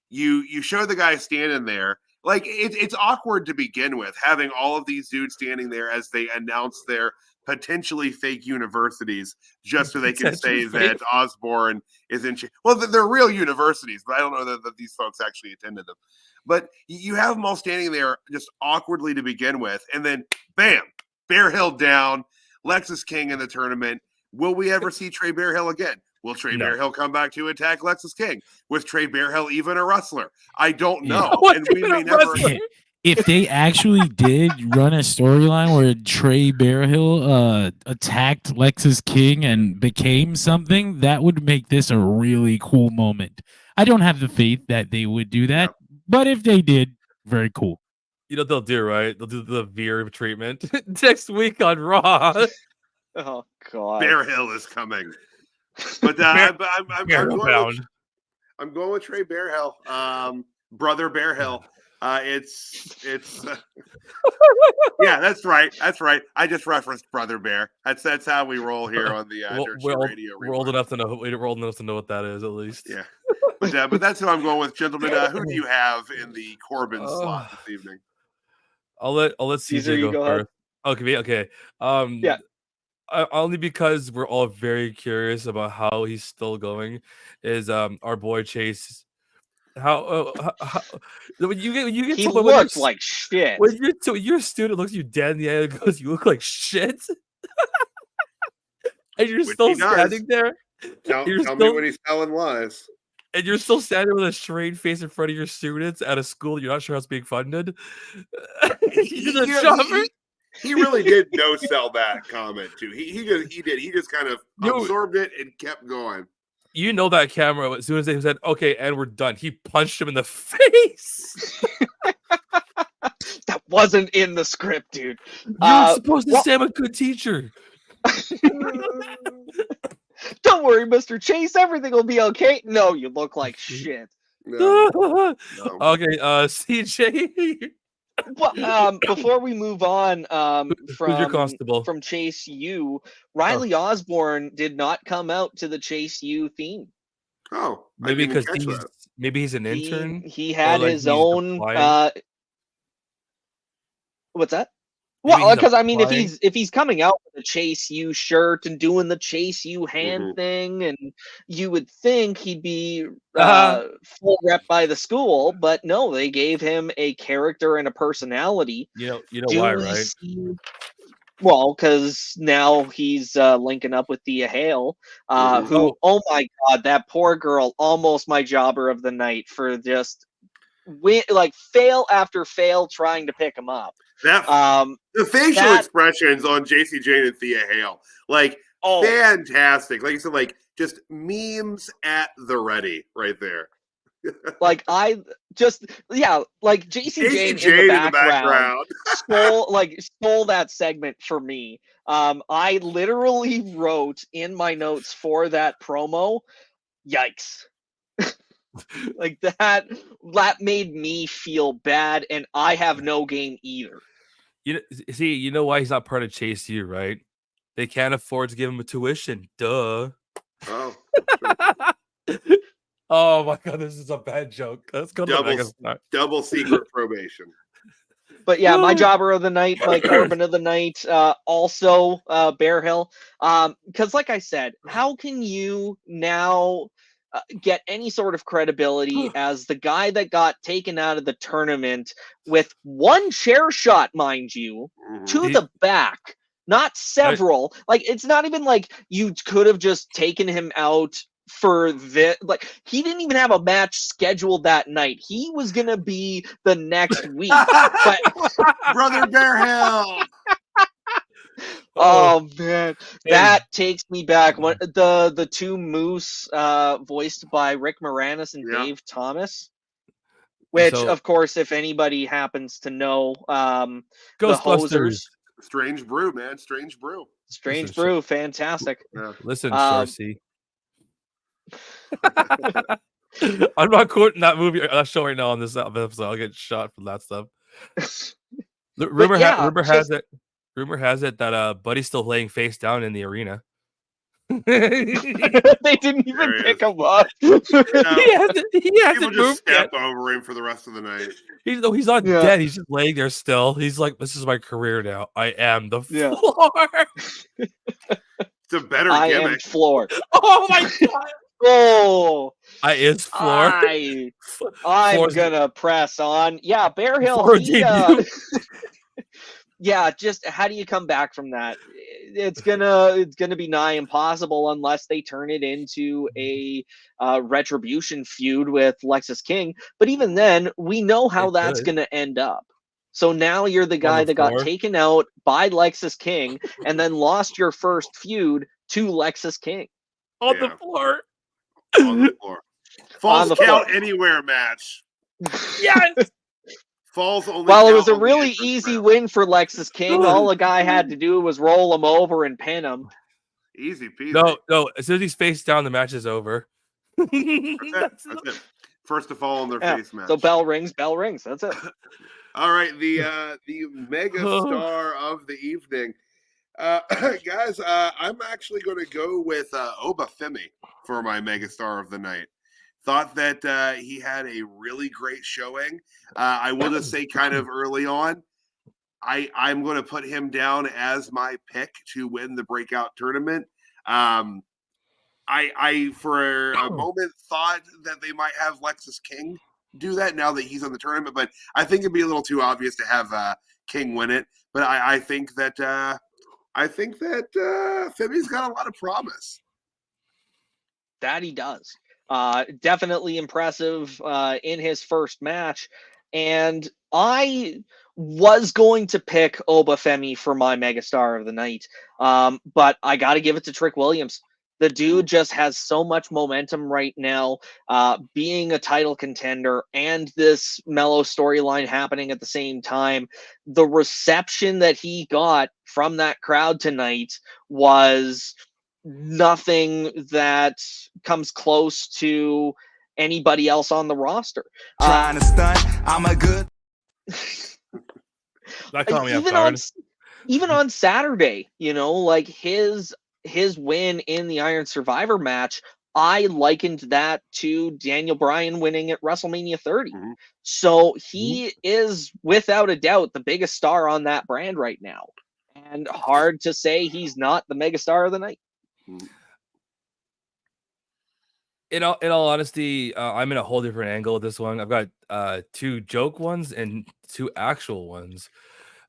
You show the guy standing there. Like, it's awkward to begin with, having all of these dudes standing there as they announce their potentially fake universities, just so they can say that Osborne is in. Well, they're real universities, but I don't know that these folks actually attended them. But you have them all standing there just awkwardly to begin with, and then bam, Bearhill down, Lexus King in the tournament. Will we ever see Trey Bearhill again? Will Trey Bearhill come back to attack Lexus King? Was Trey Bearhill even a wrestler? I don't know. And we may never. If they actually did run a storyline where Trey Bearhill attacked Lexus King and became something, that would make this a really cool moment. I don't have the faith that they would do that, but if they did, very cool. You know what they'll do, right? They'll do the Veer treatment next week on Raw. Oh, God. Bearhill is coming. But I'm Bound. going with Trey Bearhill, brother Bearhill. It's yeah, that's right. I just referenced Brother Bear. That's how we roll here on the Dirt Sheet Radio. We're old enough to know. We're old enough to know what that is, at least. Yeah, but that's who I'm going with, gentlemen. Who do you have in the Corbin slot this evening? I'll let CJ go first. Okay. Yeah. Only because we're all very curious about how he's still going. Is our boy Chase? How when you get he looks like shit. When your student looks you dead in the eye and goes, "You look like shit," and you're still standing there. Tell me when he's telling lies. And you're still standing with a straight face in front of your students at a school you're not sure how it's being funded. He really did no sell that comment too. He did. He just kind of absorbed it and kept going. You know that camera, as soon as they said, "Okay, and we're done," he punched him in the face. That wasn't in the script, dude. You were supposed to say I'm a good teacher. Don't worry, Mr. Chase. Everything will be okay. No, you look like shit. No. Okay, CJ. Well, before we move on Who's your constable? from Chase U, Riley Osborne did not come out to the Chase U theme. Oh, maybe because he's an intern. He had his own. What's that? Well, because I mean, if he's coming out with a Chase U shirt and doing the Chase U hand thing, and you would think he'd be full rep by the school, but no, they gave him a character and a personality. You know why, right? Well, because now he's linking up with Thea Hale, who, oh my god, that poor girl, almost my jobber of the night for just fail after fail trying to pick him up. The facial expressions on JC Jane and Thea Hale, fantastic. Like you said, just memes at the ready right there. JC Jane in the background stole that segment for me. I literally wrote in my notes for that promo, yikes. that made me feel bad, and I have no game either. You know why he's not part of Chase U, right? They can't afford to give him a tuition. Duh. Oh. Oh my god, this is a bad joke. Let's go double secret probation. But yeah, my jobber of the night, my Corbin of the night, also Bearhill. Because like I said, how can you now get any sort of credibility as the guy that got taken out of the tournament with one chair shot, mind you, to the back, not several. It's not even like you could have just taken him out for this. He didn't even have a match scheduled that night. He was gonna be the next week. But Brother Bearhill. Oh man, that takes me back. The two Moose, voiced by Rick Moranis and Dave Thomas, which of course, if anybody happens to know, the Hosers, Strange Brew, man, Strange Brew, fantastic. Yeah. Listen, Cersei. I'm not quoting that movie, that show right now on this episode. I'll get shot for that stuff. Rumor has it that Buddy's still laying face down in the arena. They didn't even pick him up. He hasn't just step over him for the rest of the night. He's not dead. He's just laying there still. He's like, "This is my career now. I am the floor." It's a better gimmick. I am floor. Oh my god. Oh, I is floor. I'm gonna press on. Yeah, Bearhill. Yeah, just how do you come back from that? It's gonna be nigh impossible unless they turn it into a retribution feud with Lexus King. But even then, we know how that's gonna end up. So now you're the guy that got taken out by Lexus King and then lost your first feud to Lexus King. On the floor. On the floor. Falls count anywhere match. Yes. Falls only. Well, it was a really easy win for Lexus King. All the guy had to do was roll him over and pin him. Easy peasy. No. As soon as he's face down, the match is over. That's it. First to fall on their face match. So bell rings. That's it. All right, the mega star of the evening, guys. I'm actually going to go with Obafemi for my mega star of the night. Thought that he had a really great showing. I will just say, kind of early on, I'm going to put him down as my pick to win the breakout tournament. I for a moment thought that they might have Lexus King do that now that he's on the tournament, but I think it'd be a little too obvious to have King win it. But I think that Femi's got a lot of promise. That he does. Definitely impressive in his first match. And I was going to pick Obafemi for my megastar of the night, but I got to give it to Trick Williams. The dude just has so much momentum right now, being a title contender and this mellow storyline happening at the same time. The reception that he got from that crowd tonight was nothing that comes close to anybody else on the roster. Trying to stunt, I'm a good. That caught me off guard. Even on Saturday, like his win in the Iron Survivor match, I likened that to Daniel Bryan winning at WrestleMania 30. Mm-hmm. So he is without a doubt the biggest star on that brand right now. And hard to say he's not the mega star of the night. In all honesty, I'm in a whole different angle with this one. I've got 2 joke ones and 2 actual ones.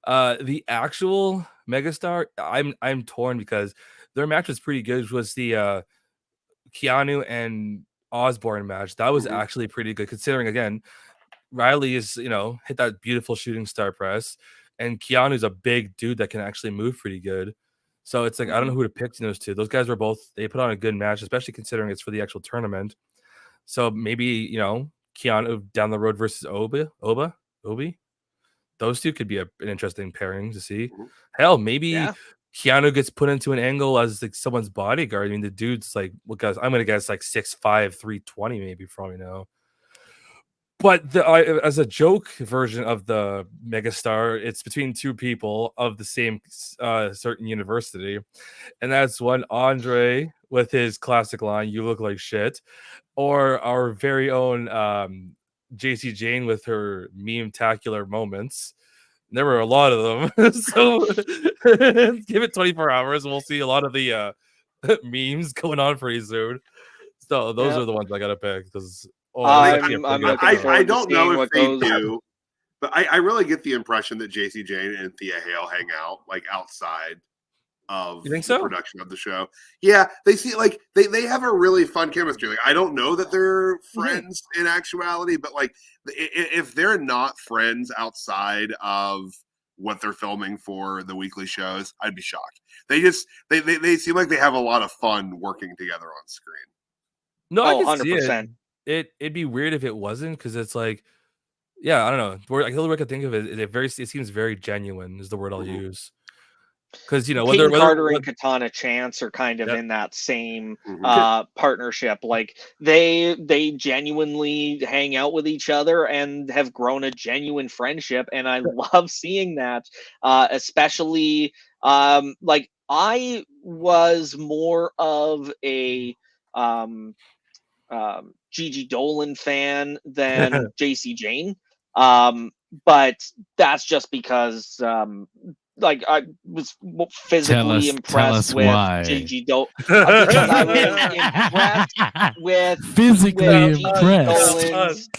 The actual megastar, I'm torn because their match was pretty good. Which was the Keanu and Osborne match. That was actually pretty good, considering again, Riley is hit that beautiful shooting star press, and Keanu's a big dude that can actually move pretty good. So it's like I don't know who to pick in those two. Those guys were they put on a good match, especially considering it's for the actual tournament. So maybe Keanu down the road versus Obi. Those two could be an interesting pairing to see. Hell, maybe Keanu gets put into an angle as like someone's bodyguard. I mean, the dude's like, well, guys, I'm gonna guess like 6'5", 320 maybe for all you know. But as a joke version of the megastar, it's between 2 people of the same certain university, and that's one Andre with his classic line, "You look like shit," or our very own JC Jane with her meme-tacular moments. There were a lot of them, so give it 24 hours, and we'll see a lot of the memes going on pretty soon. So those are the ones I gotta pick because. I don't know if they do, but I really get the impression that JC Jane and Thea Hale hang out like outside of the production of the show. Yeah, they see like they have a really fun chemistry. Like I don't know that they're friends in actuality, but like if they're not friends outside of what they're filming for the weekly shows, I'd be shocked. They seem like they have a lot of fun working together on screen. No, I can 100%. See it. It'd be weird if it wasn't, because it's like, I don't know. The only way I could think of it seems very genuine is the word I'll use. Because whether Carter and Katana Chance are kind of in that same partnership. Like they genuinely hang out with each other and have grown a genuine friendship, and I love seeing that. Especially like I was more of a Gigi Dolan fan than JC Jane. But that's just because like I was physically impressed with Gigi Dolan. Because I was impressed with Gigi Dolan's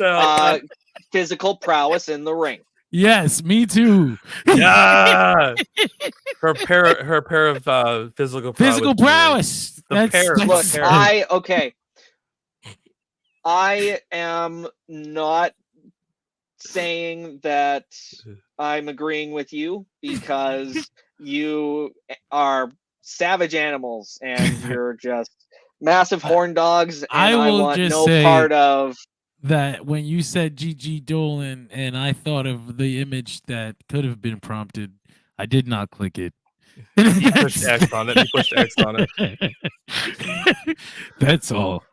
physical prowess in the ring. Yes, me too. Yeah, her pair of physical prowess. Look, I am not saying that I'm agreeing with you, because you are savage animals and you're just massive horn dogs, and I want no part of that. When you said Gigi Dolan and I thought of the image that could have been prompted, I did not click it. He pushed X on it. He pushed X on it. That's all.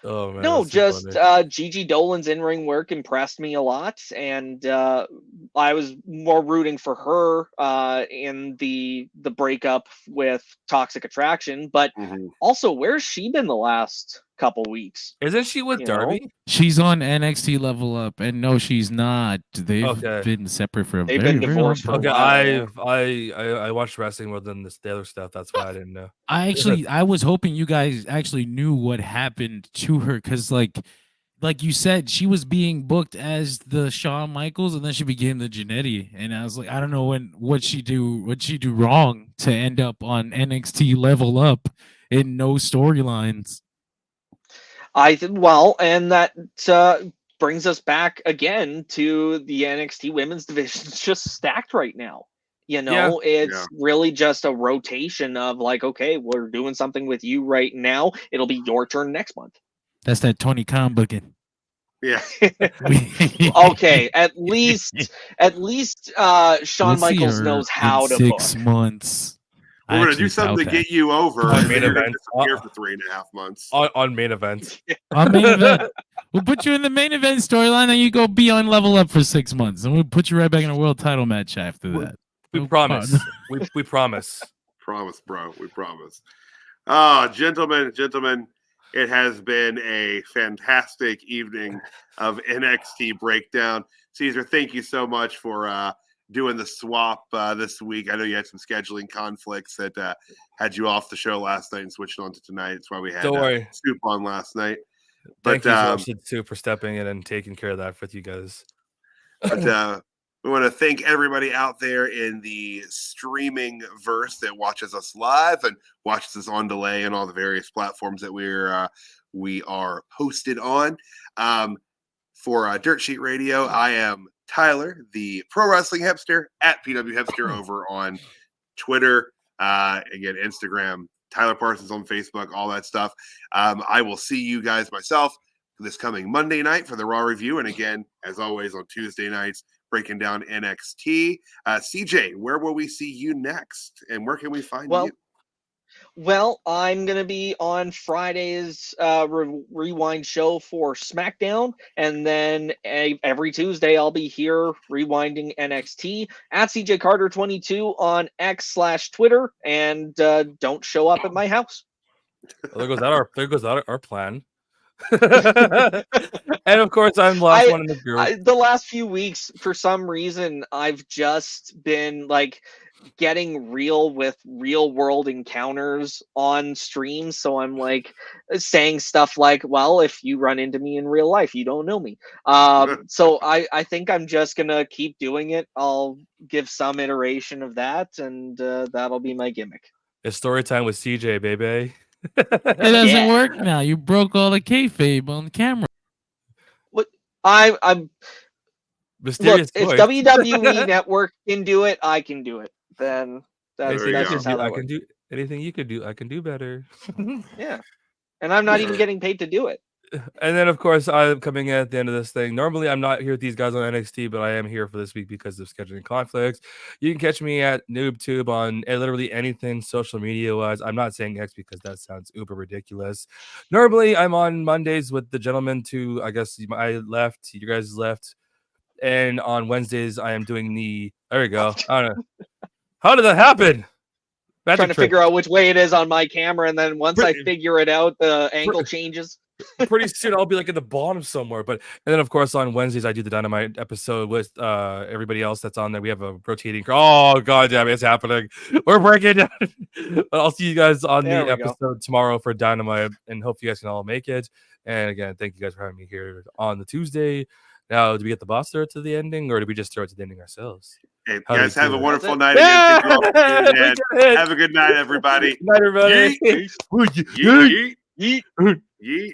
Oh man, No, that's so just funny. Gigi Dolan's in-ring work impressed me a lot, and I was more rooting for her in the breakup with Toxic Attraction. But Mhm. also, where's she been the last couple weeks? Isn't she with You know? Darby? She's on NXT Level Up, and no, she's not. They've Okay. been separate for a They've very, been very long divorced for a time. Okay, while. I watched wrestling more than the other stuff. That's why I didn't know. I was hoping you guys actually knew what happened to her, because like you said, she was being booked as the Shawn Michaels, and then she became the Jannetty. And I was like, I don't know what she do wrong to end up on NXT Level Up in no storylines. And that brings us back again to the NXT women's division. It's just stacked right now. You know, it's really just a rotation of like, okay, we're doing something with you right now. It'll be your turn next month. That's that Tony Khan booking. Yeah. Okay, at least Shawn Michaels knows how to book. 6 months. We're going to do something to get you over, On and main then you're going event. to disappear for 3.5 months. On main event. On main event. We'll put you in the main event storyline, and you go be on Level Up for 6 months, and we'll put you right back in a world title match after that. We promise. We promise. Promise, bro. We promise. Gentlemen, it has been a fantastic evening of NXT breakdown. Caesar, thank you so much for doing the swap this week. I know you had some scheduling conflicts that had you off the show last night and switched on to tonight. That's why we had Soup on last night. Thank you, Josh, for stepping in and taking care of that with you guys. But we want to thank everybody out there in the streaming verse that watches us live and watches us on delay and all the various platforms that we are posted on. For Dirt Sheet Radio, I am Tyler, the pro wrestling hipster at PW Hipster over on Twitter, again, Instagram, Tyler Parsons on Facebook, all that stuff. I will see you guys myself this coming Monday night for the Raw review. And again, as always, on Tuesday nights, breaking down NXT. CJ, where will we see you next? And where can we find you? Well, I'm going to be on Friday's rewind show for SmackDown. And then every Tuesday, I'll be here rewinding NXT at CJ Carter 22 on X/Twitter. And don't show up at my house. Well, there goes our plan. And of course, I'm the last one in the group. The last few weeks, for some reason, I've just been like getting real with real world encounters on streams. So I'm like saying stuff like, well, if you run into me in real life, you don't know me. So I think I'm just gonna keep doing it. I'll give some iteration of that, and that'll be my gimmick. It's story time with CJ, baby. It doesn't work now. You broke all the kayfabe on the camera. What I'm mysterious. Look, if WWE Network can do it, I can do it. Then that's just how that works. Anything you could do, I can do better. Yeah, and I'm not even getting paid to do it. And then, of course, I'm coming in at the end of this thing. Normally, I'm not here with these guys on NXT, but I am here for this week because of scheduling conflicts. You can catch me at NoobTube on literally anything social media-wise. I'm not saying X because that sounds uber ridiculous. Normally, I'm on Mondays with the gentleman to, I guess, I left, you guys left. And on Wednesdays, I am doing the, there we go. I don't know. How did that happen? Trying to figure out which way it is on my camera, and then once I figure it out, the angle changes. Pretty soon I'll be like in the bottom somewhere. And then of course on Wednesdays I do the Dynamite episode with everybody else that's on there. We have a rotating. Oh god damn, it's happening. We're breaking down. But I'll see you guys on the episode tomorrow for Dynamite, and hope you guys can all make it. And again, thank you guys for having me here on the Tuesday. Now, do we get the boss throw it to the ending, or do we just throw it to the ending ourselves? Hey, guys, have a wonderful night again. Have a good night, everybody. Good night, everybody. Yeet. Yeet. Yeet. Yeet.